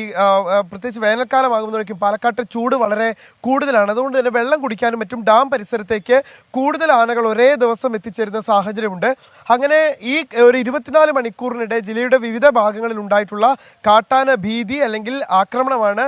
പ്രത്യേകിച്ച് വേനൽക്കാലമാകുമ്പോഴേക്കും പാലക്കാട്ട് ചൂട് വളരെ കൂടുതലാണ്. അതുകൊണ്ട് തന്നെ വെള്ളം കുടിക്കാനും മറ്റും ഡാം പരിസരത്തേക്ക് കൂടുതൽ ആനകൾ ഒരേ ദിവസം എത്തിച്ചേരുന്ന സാഹചര്യമുണ്ട്. അങ്ങനെ ഈ ഒരു 24 മണിക്കൂറിനിടെ ജില്ലയുടെ വിവിധ ഭാഗങ്ങളിൽ ഉണ്ടായിട്ടുള്ള കാട്ടാന ഭീതി അല്ലെങ്കിൽ ആക്രമണമാണ്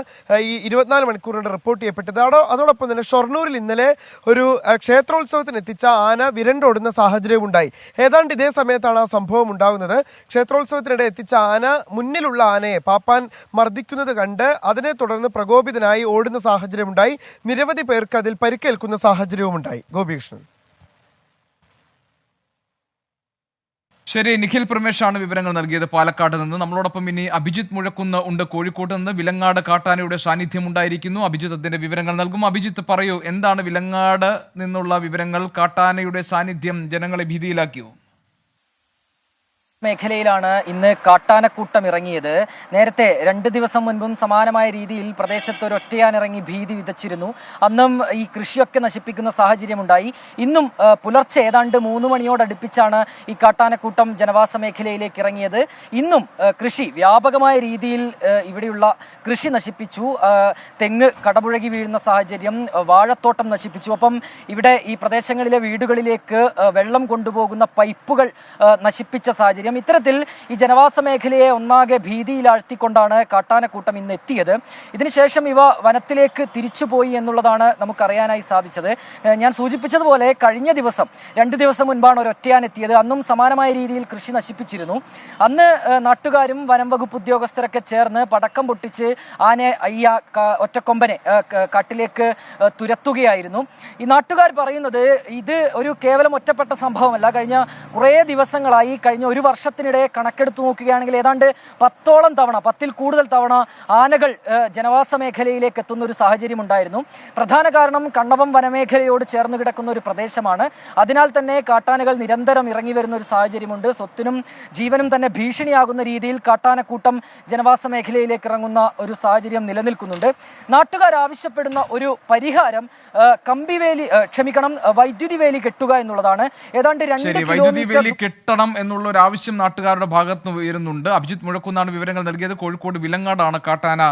ഈ 24 മണിക്കൂറിനിടെ റിപ്പോർട്ട് ചെയ്യപ്പെട്ടത്. അതോടൊപ്പം തന്നെ ഷൊർണൂരിൽ ഇന്നലെ ഒരു ക്ഷേത്രോത്സവത്തിന് എത്തിച്ച ആന വിരണ്ടോടുന്ന സാഹചര്യവും ഉണ്ടായി. ഏതാണ്ട് ഇതേ സമയത്താണ് ആ സംഭവം ഉണ്ടാകുന്നത്. ക്ഷേത്രോത്സവത്തിനിടെ എത്തിച്ച ആന മുന്നിലുള്ള ആനയെ പാപ്പാൻ മർദ്ദിക്കുന്നത് കണ്ട് അതിനെ തുടർന്ന് പ്രകോപിതനായി ഓടുന്ന സാഹചര്യമുണ്ടായി. നിരവധി പേർക്ക് അതിൽ പരിക്കേൽക്കുന്ന സാഹചര്യവും ഉണ്ടായി. ഗോപികൃഷ്ണൻ. ശരി, നിഖിൽ പ്രമേഷാണ് വിവരങ്ങൾ നൽകിയത് പാലക്കാട് നിന്ന്. നമ്മളോടൊപ്പം ഇനി അഭിജിത്ത് മുഴക്കുന്ന് ഉണ്ട് കോഴിക്കോട്ട് നിന്ന്. വിലങ്ങാട് കാട്ടാനയുടെ സാന്നിധ്യം ഉണ്ടായിരിക്കുന്നു. അഭിജിത്ത് അതിന്റെ വിവരങ്ങൾ നൽകും. അഭിജിത്ത്, പറയൂ, എന്താണ് വിലങ്ങാട് നിന്നുള്ള വിവരങ്ങൾ? കാട്ടാനയുടെ സാന്നിധ്യം ജനങ്ങളെ ഭീതിയിലാക്കിയോ? മേഖലയിലാണ് ഇന്ന് കാട്ടാനക്കൂട്ടം ഇറങ്ങിയത്. നേരത്തെ 2 ദിവസം മുൻപും സമാനമായ രീതിയിൽ പ്രദേശത്ത് ഒരു ഒറ്റയാനിറങ്ങി ഭീതി വിതച്ചിരുന്നു. അന്നും ഈ കൃഷിയൊക്കെ നശിപ്പിക്കുന്ന സാഹചര്യമുണ്ടായി. ഇന്നും പുലർച്ചെ ഏതാണ്ട് 3 മണിയോടടുപ്പിച്ചാണ് ഈ കാട്ടാനക്കൂട്ടം ജനവാസ മേഖലയിലേക്ക് ഇറങ്ങിയത്. ഇന്നും കൃഷി വ്യാപകമായ രീതിയിൽ ഇവിടെയുള്ള കൃഷി നശിപ്പിച്ചു. തെങ്ങ് കടപുഴകി വീഴുന്ന സാഹചര്യം, വാഴത്തോട്ടം നശിപ്പിച്ചു. ഒപ്പം ഇവിടെ ഈ പ്രദേശങ്ങളിലെ വീടുകളിലേക്ക് വെള്ളം കൊണ്ടുപോകുന്ന പൈപ്പുകൾ നശിപ്പിച്ച സാഹചര്യം. ഇത്തരത്തിൽ ഈ ജനവാസ മേഖലയെ ഒന്നാകെ ഭീതിയിലാഴ്ത്തിക്കൊണ്ടാണ് കാട്ടാനക്കൂട്ടം ഇന്ന് എത്തിയത്. ഇതിനുശേഷം ഇവ വനത്തിലേക്ക് തിരിച്ചുപോയി എന്നുള്ളതാണ് നമുക്കറിയാനായി സാധിച്ചത്. ഞാൻ സൂചിപ്പിച്ചതുപോലെ കഴിഞ്ഞ ദിവസം 2 ദിവസം മുൻപാണ് ഒരു ഒറ്റയാൻ എത്തിയത്. അന്നും സമാനമായ രീതിയിൽ കൃഷി നശിപ്പിച്ചിരുന്നു. അന്ന് നാട്ടുകാരും വനം വകുപ്പ് ഉദ്യോഗസ്ഥരൊക്കെ ചേർന്ന് പടക്കം പൊട്ടിച്ച് ആനയെ ഈ ഒറ്റക്കൊമ്പനെ കാട്ടിലേക്ക് തുരത്തുകയായിരുന്നു. ഈ നാട്ടുകാർ പറയുന്നത് ഇത് ഒരു കേവലം ഒറ്റപ്പെട്ട സംഭവമല്ല. കഴിഞ്ഞ കുറേ ദിവസങ്ങളായി, കഴിഞ്ഞ ഒരു വർഷത്തിനിടെ കണക്കെടുത്തു നോക്കുകയാണെങ്കിൽ ഏതാണ്ട് 10ഓളം തവണ, 10ൽ കൂടുതൽ തവണ ആനകൾ ജനവാസ മേഖലയിലേക്ക് എത്തുന്ന ഒരു സാഹചര്യം ഉണ്ടായിരുന്നു. പ്രധാന കാരണം കണ്ണവം വനമേഖലയോട് ചേർന്ന് കിടക്കുന്ന ഒരു പ്രദേശമാണ്. അതിനാൽ തന്നെ കാട്ടാനകൾ നിരന്തരം ഇറങ്ങി വരുന്ന ഒരു സാഹചര്യമുണ്ട്. സ്വത്തിനും ജീവനും തന്നെ ഭീഷണിയാകുന്ന രീതിയിൽ കാട്ടാനക്കൂട്ടം ജനവാസ മേഖലയിലേക്ക് ഇറങ്ങുന്ന ഒരു സാഹചര്യം നിലനിൽക്കുന്നുണ്ട്. നാട്ടുകാർ ആവശ്യപ്പെടുന്ന ഒരു പരിഹാരം വൈദ്യുതി വേലി കെട്ടുക എന്നുള്ളതാണ്. ഏതാണ്ട് 2 കിലോമീറ്റർ കെട്ടണം എന്നുള്ള ഒരു ആവശ്യം നാട്ടുകാരുടെ ഭാഗത്ത് നിന്ന് ഉയരുന്നുണ്ട്. അഭിജിത്ത് മുഴക്കുന്നാണ് വിവരങ്ങൾ നൽകിയത്. കോഴിക്കോട് വിലങ്ങാടാണ് കാട്ടാന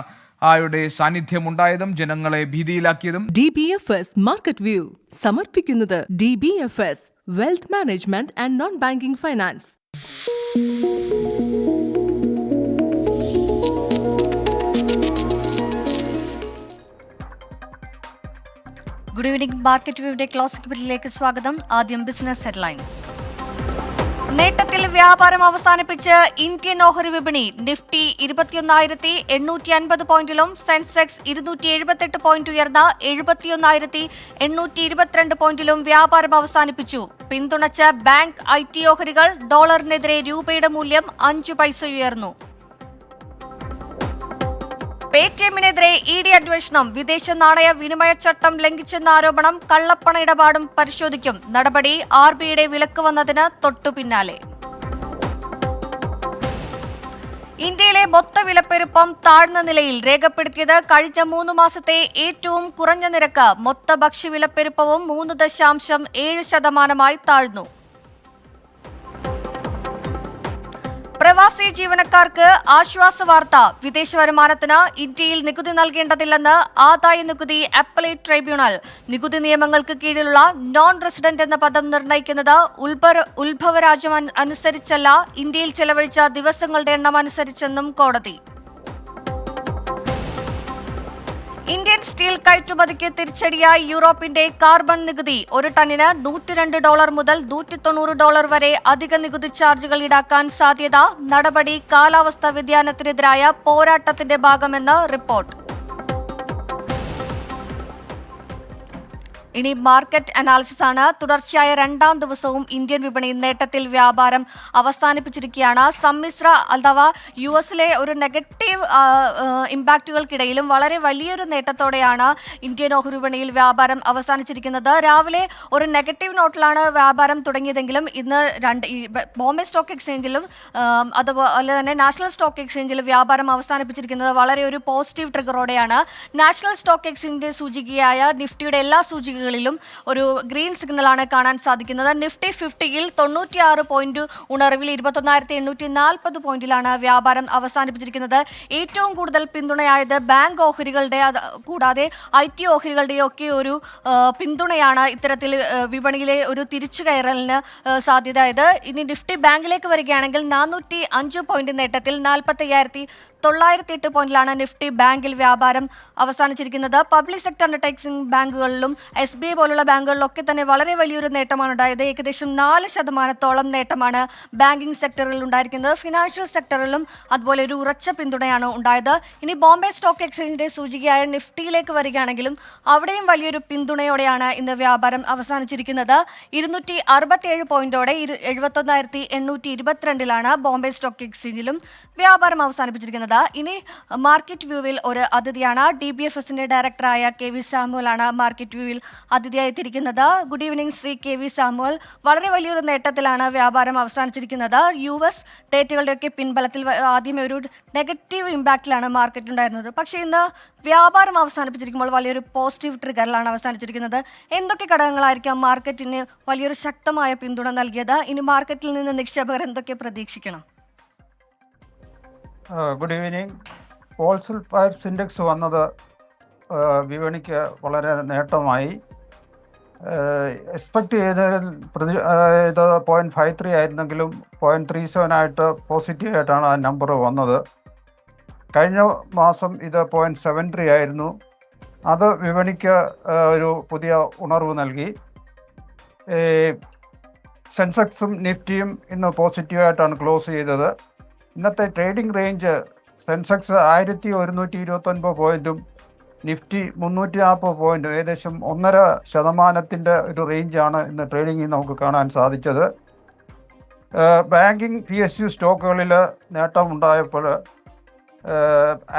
ആയുടെ സാന്നിധ്യമുണ്ടായതും ജനങ്ങളെ ഭീതിയിലാക്കിയതും. DBFS മാർക്കറ്റ് വ്യൂ സമർപ്പിക്കുന്നത് DBFS wealth management and non banking finance. Good evening. Market വ്യൂവിന്റെ ക്ലോസിംഗ് ബില്ലിലേക്ക് സ്വാഗതം. ആദ്യം ബിസിനസ് ഹെഡ്ലൈൻസ്. നേട്ടത്തിൽ വ്യാപാരം അവസാനിപ്പിച്ച് ഇന്ത്യൻ ഓഹരി വിപണി. നിഫ്റ്റി 21,850 പോയിന്റിലും സെൻസെക്സ് 278 പോയിന്റ് ഉയർന്ന 71,822 പോയിന്റിലും വ്യാപാരം അവസാനിപ്പിച്ചു. പിന്തുണച്ച ബാങ്ക്, IT ഓഹരികൾ. ഡോളറിനെതിരെ രൂപയുടെ മൂല്യം 5 പൈസ ഉയർന്നു. പേടിഎമ്മിനെതിരെ ED അന്വേഷണം. വിദേശ നാണയ വിനിമയ ചട്ടം ലംഘിച്ചെന്ന ആരോപണം. കള്ളപ്പണ ഇടപാടും പരിശോധിക്കും. നടപടി RBIയുടെ വിലക്ക് വന്നതിന് തൊട്ടു പിന്നാലെ. ഇന്ത്യയിലെ മൊത്ത വിലപ്പെരുപ്പം താഴ്ന്ന നിലയിൽ. രേഖപ്പെടുത്തിയത് കഴിഞ്ഞ 3 മാസത്തെ ഏറ്റവും കുറഞ്ഞ നിരക്ക്. മൊത്ത ഭക്ഷ്യവിലപ്പെരുപ്പവും 3.7% താഴ്ന്നു. പ്രവാസി ജീവനക്കാർക്ക് ആശ്വാസ വാർത്ത. വിദേശ വരുമാനത്തിന് ഇന്ത്യയിൽ നികുതി നൽകേണ്ടതില്ലെന്ന് ആദായ നികുതി അപ്പലേറ്റ് ട്രൈബ്യൂണൽ. നികുതി നിയമങ്ങൾക്ക് കീഴിലുള്ള നോൺ റെസിഡന്റ് എന്ന പദം നിർണ്ണയിക്കുന്നത് ഉത്ഭവരാജ്യം അനുസരിച്ചല്ല, ഇന്ത്യയിൽ ചെലവഴിച്ച ദിവസങ്ങളുടെ എണ്ണം അനുസരിച്ചെന്നും കോടതി. ഇന്ത്യൻ സ്റ്റീൽ കയറ്റുമതിക്ക് തിരിച്ചടിയായി യൂറോപ്പിന്റെ കാർബൺ നികുതി. ഒരു ടണ്ണിന് $102 മുതൽ $190 വരെ അധിക നികുതി ചാർജുകൾ ഈടാക്കാൻ സാധ്യത. നടപടി കാലാവസ്ഥാ വ്യതിയാനത്തിനെതിരായ പോരാട്ടത്തിന്റെ ഭാഗമെന്ന് റിപ്പോർട്ട്. ഇനി മാർക്കറ്റ് അനാലിസിസ് ആണ്. തുടർച്ചയായ 2ാം ദിവസവും ഇന്ത്യൻ വിപണി നേട്ടത്തിൽ വ്യാപാരം അവസാനിപ്പിച്ചിരിക്കുകയാണ്. സമ്മിശ്ര അഥവാ US-ലെ ഒരു നെഗറ്റീവ് ഇമ്പാക്റ്റുകൾക്കിടയിലും വളരെ വലിയൊരു നേട്ടത്തോടെയാണ് ഇന്ത്യൻ ഓഹരി വിപണിയിൽ വ്യാപാരം അവസാനിച്ചിരിക്കുന്നത്. രാവിലെ ഒരു നെഗറ്റീവ് നോട്ടിലാണ് വ്യാപാരം തുടങ്ങിയതെങ്കിലും ഇന്ന് ബോംബെ സ്റ്റോക്ക് എക്സ്ചേഞ്ചിലും അതുപോലെ തന്നെ നാഷണൽ സ്റ്റോക്ക് എക്സ്ചേഞ്ചിലും വ്യാപാരം അവസാനിപ്പിച്ചിരിക്കുന്നത് വളരെ ഒരു പോസിറ്റീവ് ട്രിഗറോടെയാണ്. നാഷണൽ സ്റ്റോക്ക് എക്സ്ചേഞ്ചിന്റെ സൂചികയായ നിഫ്റ്റിയുടെ എല്ലാ സൂചികകളിലും ഒരു ഗ്രീൻ സിഗ്നലാണ് കാണാൻ സാധിക്കുന്നത്. നിഫ്റ്റി 50-ൽ 96 പോയിന്റ് ഉണർവിൽ 21,840 പോയിന്റിലാണ് വ്യാപാരം അവസാനിപ്പിച്ചിരിക്കുന്നത്. ഏറ്റവും കൂടുതൽ പിന്തുണയായത് ബാങ്ക് ഓഹരികളുടെ കൂടാതെ IT ഓഹരികളുടെയൊക്കെ ഒരു പിന്തുണയാണ് ഇത്തരത്തിൽ വിപണിയിലെ ഒരു തിരിച്ചുകയറലിന് സാധ്യതയായത്. ഇനി നിഫ്റ്റി ബാങ്കിലേക്ക് വരികയാണെങ്കിൽ 405 പോയിന്റ് നേട്ടത്തിൽ 45,908 പോയിന്റിലാണ് നിഫ്റ്റി ബാങ്കിൽ വ്യാപാരം അവസാനിച്ചിരിക്കുന്നത്. പബ്ലിക് സെക്ടർ അണ്ടർടേക്കിംഗ് ബാങ്കുകളിലും SBI പോലുള്ള ബാങ്കുകളിലൊക്കെ തന്നെ വളരെ വലിയൊരു നേട്ടമാണ് ഉണ്ടായത്. ഏകദേശം 4% നേട്ടമാണ് ബാങ്കിംഗ് സെക്ടറിൽ ഉണ്ടായിരിക്കുന്നത്. ഫിനാൻഷ്യൽ സെക്ടറിലും അതുപോലെ ഒരു ഉറച്ച പിന്തുണയാണ് ഉണ്ടായത്. ഇനി ബോംബെ സ്റ്റോക്ക് എക്സ്ചേഞ്ചിന്റെ സൂചികയായ നിഫ്റ്റിയിലേക്ക് വരികയാണെങ്കിലും അവിടെയും വലിയൊരു പിന്തുണയോടെയാണ് ഇന്ന് വ്യാപാരം അവസാനിച്ചിരിക്കുന്നത്. 267 പോയിന്റോടെ 71,822 ബോംബെ സ്റ്റോക്ക് എക്സ്ചേഞ്ചിലും വ്യാപാരം അവസാനിപ്പിച്ചിരിക്കുന്നത്. ഇനി മാർക്കറ്റ് വ്യൂവിൽ ഒരു അതിഥിയാണ്. DBFSന്റെ ഡയറക്ടറായ KV സാമുവൽ ആണ് മാർക്കറ്റ് വ്യൂവിൽ അതിഥിയായി എത്തിയിരിക്കുന്നത്. Good evening Shri KV Samuel. വളരെ വലിയൊരു നേട്ടത്തിലാണ് വ്യാപാരം അവസാനിച്ചിരിക്കുന്നത്. US ഡേറ്റകളുടെയൊക്കെ പിൻബലത്തിൽ ആദ്യമേ ഒരു നെഗറ്റീവ് ഇമ്പാക്റ്റിലാണ് മാർക്കറ്റ് ഉണ്ടായിരുന്നത്. പക്ഷേ ഇന്ന് വ്യാപാരം അവസാനിപ്പിച്ചിരിക്കുമ്പോൾ വലിയൊരു പോസിറ്റീവ് ട്രിഗറിലാണ് അവസാനിച്ചിരിക്കുന്നത്. എന്തൊക്കെ ഘടകങ്ങളായിരിക്കാം മാർക്കറ്റിന് വലിയൊരു ശക്തമായ പിന്തുണ നൽകിയത്? ഇനി മാർക്കറ്റിൽ നിന്ന് നിക്ഷേപകർ എന്തൊക്കെ പ്രതീക്ഷിക്കണം? Good evening. Wholesale price index വന്നത് വിപണിക്ക് വളരെ നേട്ടമായി. എക്സ്പെക്ട് ചെയ്തതിൽ ഇത് 0.53 ആയിരുന്നെങ്കിലും 0.37 ആയിട്ട് പോസിറ്റീവായിട്ടാണ് ആ നമ്പർ വന്നത്. കഴിഞ്ഞ മാസം ഇത് 0.73 ആയിരുന്നു. അത് വിപണിക്ക് ഒരു പുതിയ ഉണർവ് നൽകി. സെൻസെക്സും നിഫ്റ്റിയും ഇന്ന് പോസിറ്റീവായിട്ടാണ് ക്ലോസ് ചെയ്തത്. ഇന്നത്തെ ട്രേഡിംഗ് റേഞ്ച് സെൻസെക്സ് 1,129 പോയിന്റും നിഫ്റ്റി 340 പോയിന്റും, ഏകദേശം 1.5% ഒരു റേഞ്ചാണ് ഇന്ന് ട്രേഡിങ്ങിൽ നമുക്ക് കാണാൻ സാധിച്ചത്. ബാങ്കിങ് PSU സ്റ്റോക്കുകളിൽ നേട്ടമുണ്ടായപ്പോൾ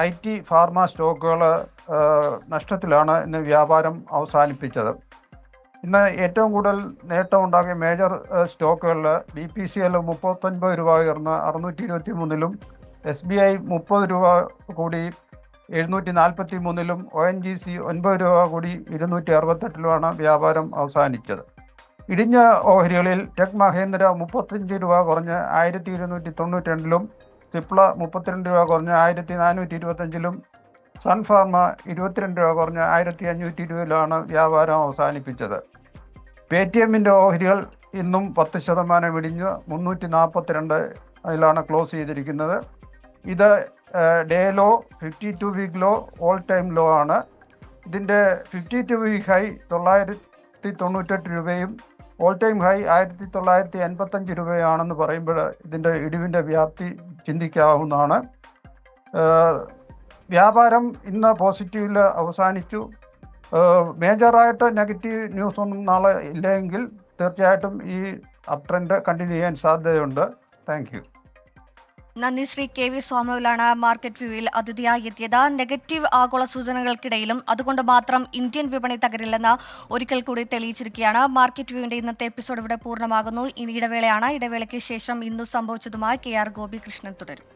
IT ഫാർമ സ്റ്റോക്കുകൾ നഷ്ടത്തിലാണ് ഇന്ന് വ്യാപാരം അവസാനിപ്പിച്ചത്. ഇന്ന് ഏറ്റവും കൂടുതൽ നേട്ടമുണ്ടാക്കിയ മേജർ സ്റ്റോക്കുകളിൽ BPCL 39 രൂപ ഉയർന്ന് 623-ലും, SBI 30 രൂപ കൂടി 743-ലും, ONGC 9 രൂപ കൂടി 268-ലുമാണ് വ്യാപാരം അവസാനിച്ചത്. ഇടിഞ്ഞ ഓഹരികളിൽ ടെക് മഹേന്ദ്ര 35 രൂപ കുറഞ്ഞ് 1292-ലും, സിപ്ല 32 രൂപ കുറഞ്ഞ് 1425-ലും, സൺഫാർമ 22 രൂപ കുറഞ്ഞ് 1520 വ്യാപാരം അവസാനിപ്പിച്ചത്. പേടിഎമ്മിൻ്റെ ഓഹരികൾ ഇന്നും 10% ഇടിഞ്ഞ് 342 അതിലാണ് ക്ലോസ് ചെയ്തിരിക്കുന്നത്. ഇത് day low, 52 week low, all time low ആണ്. ഇതിൻ്റെ 52 വീക്ക് ഹൈ 998 രൂപയും ഓൾ ടൈം ഹൈ 1985 രൂപയാണെന്ന് പറയുമ്പോൾ ഇതിൻ്റെ ഇടിവിൻ്റെ വ്യാപ്തി ചിന്തിക്കാവുന്നതാണ്. വ്യാപാരം ഇന്ന് പോസിറ്റീവിൽ അവസാനിച്ചു. മേജറായിട്ട് നെഗറ്റീവ് ന്യൂസ് ഒന്നും നാളെ ഇല്ലെങ്കിൽ തീർച്ചയായിട്ടും ഈ അപ് ട്രെൻഡ് കണ്ടിന്യൂ ചെയ്യാൻ സാധ്യതയുണ്ട്. Thank you. നന്ദി. ശ്രീ കെ വി സോമവിലാണ് മാർക്കറ്റ് വ്യൂവിൽ അതിഥിയായി എത്തിയത്. നെഗറ്റീവ് ആഗോള സൂചനകൾക്കിടയിലും അതുകൊണ്ട് മാത്രം ഇന്ത്യൻ വിപണി തകരില്ലെന്ന് ഒരിക്കൽ കൂടി തെളിയിച്ചിരിക്കുകയാണ്. മാർക്കറ്റ് വ്യൂവിന്റെ ഇന്നത്തെ എപ്പിസോഡ് ഇവിടെ പൂർണ്ണമാകുന്നു. ഇനി ഇടവേളയാണ്. ഇടവേളയ്ക്ക് ശേഷം ഇന്നു സംഭവിച്ചതുമായി KR ഗോപികൃഷ്ണൻ തുടരും.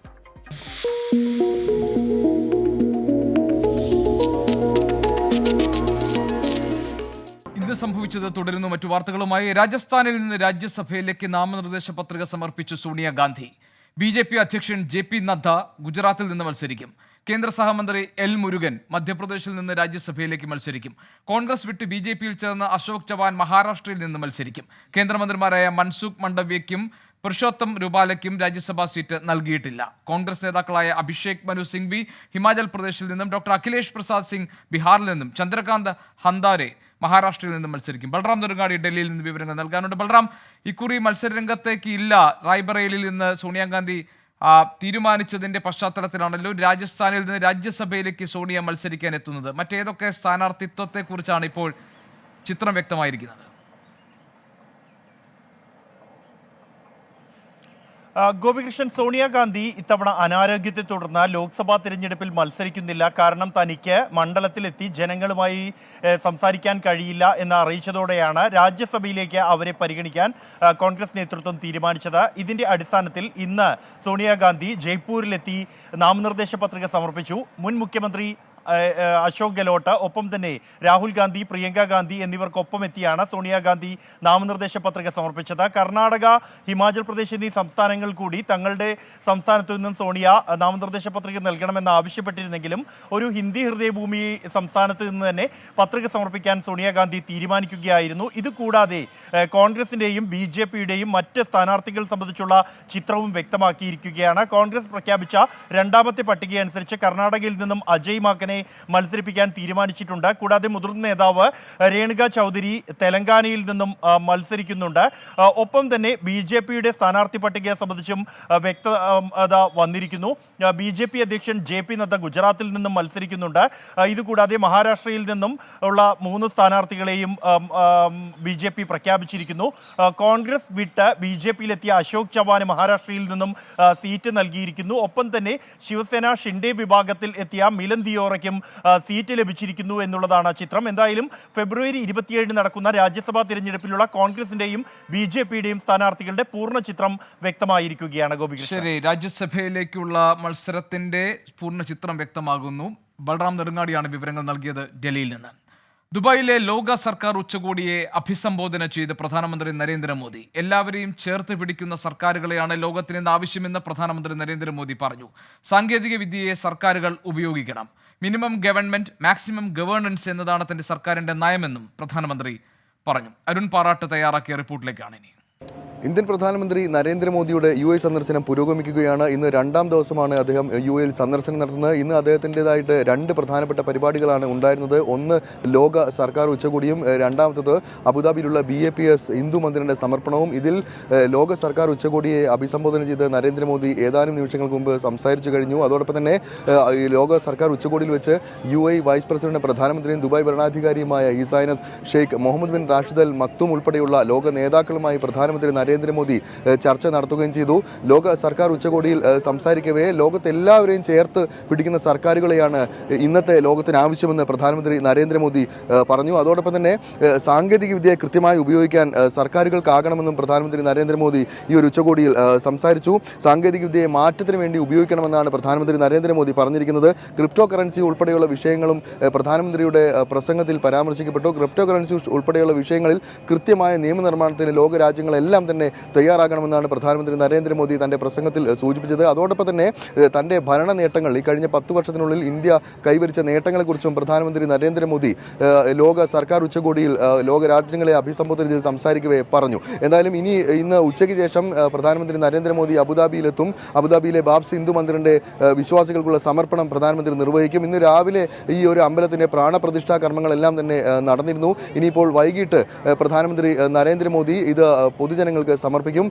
ഇന്ന് സംഭവിച്ചത് തുടരുന്നു. മറ്റു വാർത്തകളുമായി. രാജസ്ഥാനിൽ നിന്ന് രാജ്യസഭയിലേക്ക് നാമനിർദ്ദേശ പത്രിക സമർപ്പിച്ചു സോണിയാഗാന്ധി. BJP അധ്യക്ഷൻ JP നദ്ദ ഗുജറാത്തിൽ നിന്ന് മത്സരിക്കും. കേന്ദ്ര സഹമന്ത്രി L മുരുകൻ മധ്യപ്രദേശിൽ നിന്ന് രാജ്യസഭയിലേക്ക് മത്സരിക്കും. കോൺഗ്രസ് വിട്ട് BJPയിൽ ചേർന്ന അശോക് ചവാൻ മഹാരാഷ്ട്രയിൽ നിന്ന് മത്സരിക്കും. കേന്ദ്രമന്ത്രിമാരായ മൻസുഖ് മണ്ഡവ്യയ്ക്കും പുരുഷോത്തം രൂപാലയ്ക്കും രാജ്യസഭാ സീറ്റ് നൽകിയിട്ടില്ല. കോൺഗ്രസ് നേതാക്കളായ അഭിഷേക് മനു സിംഗ്വി ഹിമാചൽ പ്രദേശിൽ നിന്നും ഡോക്ടർ അഖിലേഷ് പ്രസാദ് സിംഗ് ബീഹാറിൽ നിന്നും ചന്ദ്രകാന്ത് ഹന്താരെ മഹാരാഷ്ട്രയിൽ നിന്നും മത്സരിക്കും. ബൽറാം നെടുങ്ങാടി ഡൽഹിയിൽ നിന്ന് വിവരങ്ങൾ നൽകാനുണ്ട്. ബൽറാം, ഇക്കുറി മത്സരരംഗത്തേക്ക് ഇല്ല റായ്ബറേലിയിൽ നിന്ന് സോണിയാഗാന്ധി തീരുമാനിച്ചതിന്റെ പശ്ചാത്തലത്തിലാണല്ലോ രാജസ്ഥാനിൽ നിന്ന് രാജ്യസഭയിലേക്ക് സോണിയ മത്സരിക്കാൻ എത്തുന്നത്. മറ്റേതൊക്കെ സ്ഥാനാർത്ഥിത്വത്തെക്കുറിച്ചാണ് ഇപ്പോൾ ചിത്രം വ്യക്തമായിരിക്കുന്നത്? ഗോപികൃഷ്ണൻ, സോണിയാഗാന്ധി ഇത്തവണ അനാരോഗ്യത്തെ തുടർന്ന് ലോക്സഭാ തിരഞ്ഞെടുപ്പിൽ മത്സരിക്കുന്നില്ല. കാരണം തനിക്ക് മണ്ഡലത്തിലെത്തി ജനങ്ങളുമായി സംസാരിക്കാൻ കഴിയില്ല എന്ന് അറിയിച്ചതോടെയാണ് രാജ്യസഭയിലേക്ക് അവരെ പരിഗണിക്കാൻ കോൺഗ്രസ് നേതൃത്വം തീരുമാനിച്ചത്. ഇതിന്റെ അടിസ്ഥാനത്തിൽ ഇന്ന് സോണിയാഗാന്ധി ജയ്പൂരിലെത്തി നാമനിർദ്ദേശ പത്രിക സമർപ്പിച്ചു. മുൻ മുഖ്യമന്ത്രി അശോക് ഗെഹ്ലോട്ട്, ഒപ്പം തന്നെ രാഹുൽ ഗാന്ധി, പ്രിയങ്ക ഗാന്ധി എന്നിവർക്കൊപ്പം എത്തിയാണ് സോണിയാഗാന്ധി നാമനിർദ്ദേശ പത്രിക സമർപ്പിച്ചത്. കർണാടക, ഹിമാചൽ പ്രദേശ് എന്നീ സംസ്ഥാനങ്ങൾ കൂടി തങ്ങളുടെ സംസ്ഥാനത്തു നിന്നും സോണിയ നാമനിർദ്ദേശ പത്രിക നൽകണമെന്ന് ആവശ്യപ്പെട്ടിരുന്നെങ്കിലും ഒരു ഹിന്ദി ഹൃദയഭൂമി സംസ്ഥാനത്ത് നിന്ന് തന്നെ പത്രിക സമർപ്പിക്കാൻ സോണിയാഗാന്ധി തീരുമാനിക്കുകയായിരുന്നു. ഇതുകൂടാതെ കോൺഗ്രസിന്റെയും BJPയുടെയും മറ്റ് സ്ഥാനാർത്ഥികൾ സംബന്ധിച്ചുള്ള ചിത്രവും വ്യക്തമാക്കിയിരിക്കുകയാണ്. കോൺഗ്രസ് പ്രഖ്യാപിച്ച രണ്ടാമത്തെ പട്ടികയനുസരിച്ച് കർണാടകയിൽ നിന്നും അജയ് മാക്കനെ മത്സരിപ്പിക്കാൻ തീരുമാനിച്ചിട്ടുണ്ട്. കൂടാതെ മുതിർന്ന നേതാവ് രേണുക ചൗധരി തെലങ്കാനയിൽ നിന്നും മത്സരിക്കുന്നുണ്ട്. ഒപ്പം തന്നെ BJPയുടെ സ്ഥാനാർത്ഥി പട്ടികയെ സംബന്ധിച്ചും വ്യക്തത വന്നിരിക്കുന്നു. BJP അധ്യക്ഷൻ JP നദ്ദ ഗുജറാത്തിൽ നിന്നും മത്സരിക്കുന്നുണ്ട്. ഇതുകൂടാതെ മഹാരാഷ്ട്രയിൽ നിന്നും ഉള്ള 3 സ്ഥാനാർത്ഥികളെയും BJP പ്രഖ്യാപിച്ചിരിക്കുന്നു. കോൺഗ്രസ് വിട്ട് BJPയിലെത്തിയ അശോക് ചവാന് മഹാരാഷ്ട്രയിൽ നിന്നും സീറ്റ് നൽകിയിരിക്കുന്നു. ഒപ്പം തന്നെ ശിവസേന ഷിൻഡെ വിഭാഗത്തിൽ എത്തിയ മിലൻ ദിയോറയ്ക്കും സീറ്റ് ലഭിച്ചിരിക്കുന്നു എന്നുള്ളതാണ് ചിത്രം. എന്തായാലും ഫെബ്രുവരി 27 നടക്കുന്ന രാജ്യസഭാ തിരഞ്ഞെടുപ്പിലുള്ള കോൺഗ്രസിന്റെയും BJPയുടെയും സ്ഥാനാർത്ഥികളുടെ പൂർണ്ണ ചിത്രം വ്യക്തമായിരിക്കുകയാണ്. ഗോപികൃഷ്ണൻ, ശരി, രാജ്യസഭയിലേക്കുള്ള മത്സരത്തിന്റെ പൂർണ്ണ ചിത്രം വ്യക്തമാകുന്നു. ബൽറാം നെടുങ്ങാടിയാണ് വിവരങ്ങൾ നൽകിയത് ഡൽഹിയിൽ നിന്ന്. ദുബായിലെ ലോക സർക്കാർ ഉച്ചകോടിയെ അഭിസംബോധന ചെയ്ത് പ്രധാനമന്ത്രി നരേന്ദ്രമോദി എല്ലാവരെയും ചേർത്ത് പിടിക്കുന്ന സർക്കാരുകളെയാണ് ലോകത്തിന് ഇന്ന് ആവശ്യമെന്ന് പ്രധാനമന്ത്രി നരേന്ദ്രമോദി പറഞ്ഞു. സാങ്കേതിക വിദ്യയെ സർക്കാരുകൾ ഉപയോഗിക്കണം. മിനിമം ഗവൺമെന്റ് മാക്സിമം ഗവേണൻസ് എന്നതാണ് തന്റെ സർക്കാരിന്റെ നയമെന്നും പ്രധാനമന്ത്രി പറഞ്ഞു. അരുൺ പാറാട്ട് തയ്യാറാക്കിയ റിപ്പോർട്ടിലേക്കാണ് ഇനി. ഇന്ത്യൻ പ്രധാനമന്ത്രി നരേന്ദ്രമോദിയുടെ UAE സന്ദർശനം പുരോഗമിക്കുകയാണ്. ഇന്ന് 2ാം ദിവസമാണ് അദ്ദേഹം UAEയിൽ സന്ദർശനം നടത്തുന്നത്. ഇന്ന് അദ്ദേഹത്തിൻ്റെതായിട്ട് 2 പ്രധാനപ്പെട്ട പരിപാടികളാണ് ഉണ്ടായിരുന്നത്. ഒന്ന് ലോക സർക്കാർ ഉച്ചകോടിയും രണ്ടാമത്തത് അബുദാബിയിലുള്ള BAPS ഹിന്ദു മന്ദിറിൻ്റെ സമർപ്പണവും. ഇതിൽ ലോക സർക്കാർ ഉച്ചകോടിയെ അഭിസംബോധന ചെയ്ത് നരേന്ദ്രമോദി ഏതാനും നിമിഷങ്ങൾക്ക് മുമ്പ് സംസാരിച്ചു കഴിഞ്ഞു. അതോടൊപ്പം തന്നെ ലോക സർക്കാർ ഉച്ചകോടിയിൽ വെച്ച് UAE വൈസ് പ്രസിഡന്റ് പ്രധാനമന്ത്രിയും ദുബായ് ഭരണാധികാരിയുമായ His Highness Sheikh Mohammed bin Rashid Al Maktoum ഉൾപ്പെടെയുള്ള ലോക നേതാക്കളുമായി പ്രധാനമന്ത്രി നരേന്ദ്രമോദി ചർച്ച നടത്തുകയും ചെയ്തു. ലോക സർക്കാർ ഉച്ചകോടിയിൽ സംസാരിക്കവേ ലോകത്തെല്ലാവരെയും ചേർത്ത് പിടിക്കുന്ന സർക്കാരുകളെയാണ് ഇന്നത്തെ ലോകത്തിന് ആവശ്യമെന്ന് പ്രധാനമന്ത്രി നരേന്ദ്രമോദി പറഞ്ഞു. അതോടൊപ്പം തന്നെ സാങ്കേതിക വിദ്യയെ കൃത്യമായി ഉപയോഗിക്കാൻ സർക്കാരുകൾക്കാകണമെന്നും പ്രധാനമന്ത്രി നരേന്ദ്രമോദി ഈ ഒരു ഉച്ചകോടിയിൽ സംസാരിച്ചു. സാങ്കേതിക വിദ്യയെ മാറ്റത്തിന് വേണ്ടി ഉപയോഗിക്കണമെന്നാണ് പ്രധാനമന്ത്രി നരേന്ദ്രമോദി പറഞ്ഞിരിക്കുന്നത്. ക്രിപ്റ്റോ കറൻസി ഉൾപ്പെടെയുള്ള വിഷയങ്ങളും പ്രധാനമന്ത്രിയുടെ പ്രസംഗത്തിൽ പരാമർശിക്കപ്പെട്ടു. ക്രിപ്റ്റോ കറൻസി ഉൾപ്പെടെയുള്ള വിഷയങ്ങളിൽ കൃത്യമായ നിയമനിർമ്മാണത്തിന് ലോകരാജ്യങ്ങളെല്ലാം തന്നെ തന്നെ തയ്യാറാകണമെന്നാണ് പ്രധാനമന്ത്രി നരേന്ദ്രമോദി തന്റെ പ്രസംഗത്തിൽ സൂചിപ്പിച്ചത്. അതോടൊപ്പം തന്നെ തന്റെ ഭരണ നേട്ടങ്ങൾ, ഈ കഴിഞ്ഞ 10 വർഷത്തിനുള്ളിൽ ഇന്ത്യ കൈവരിച്ച നേട്ടങ്ങളെക്കുറിച്ചും പ്രധാനമന്ത്രി നരേന്ദ്രമോദി ലോക സർക്കാർ ഉച്ചകോടിയിൽ ലോക രാജ്യങ്ങളെ അഭിസംബോധന ചെയ്ത് സംസാരിക്കവേ പറഞ്ഞു. എന്തായാലും ഇന്ന് ഉച്ചയ്ക്ക് ശേഷം പ്രധാനമന്ത്രി നരേന്ദ്രമോദി അബുദാബിയിലെത്തും. അബുദാബിയിലെ ബാബ്സ് ഹിന്ദു മന്ദിറിന്റെ വിശ്വാസികൾക്കുള്ള സമർപ്പണം പ്രധാനമന്ത്രി നിർവഹിക്കും. ഇന്ന് രാവിലെ ഈ ഒരു അമ്പലത്തിന്റെ പ്രാണപ്രതിഷ്ഠാ കർമ്മങ്ങളെല്ലാം തന്നെ നടന്നിരുന്നു. ഇനിയിപ്പോൾ വൈകിട്ട് പ്രധാനമന്ത്രി നരേന്ദ്രമോദി ഇത് പൊതുജനങ്ങൾക്ക് സമർപ്പിക്കും.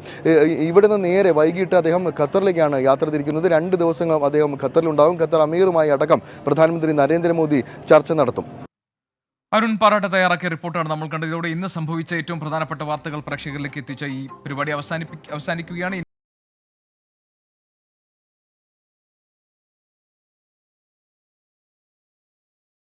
ഇവിടെ നിന്ന് നേരെ വൈകിട്ട് അദ്ദേഹം ഖത്തറിലേക്കാണ് യാത്ര തിരിക്കുന്നത്. 2 ദിവസങ്ങൾ അദ്ദേഹം ഖത്തറിലുണ്ടാകും. ഖത്തർ അമീറുമായി അടക്കം പ്രധാനമന്ത്രി നരേന്ദ്രമോദി ചർച്ച നടത്തും. അരുൺ പാറാട്ട് തയ്യാറാക്കിയ റിപ്പോർട്ടാണ് നമ്മൾ കണ്ടത്. ഇതോടെ ഇന്ന് സംഭവിച്ച ഏറ്റവും പ്രധാനപ്പെട്ട വാർത്തകൾ പ്രേക്ഷകരിലേക്ക് എത്തിച്ച ഈ പരിപാടി അവസാനിക്കുകയാണ്.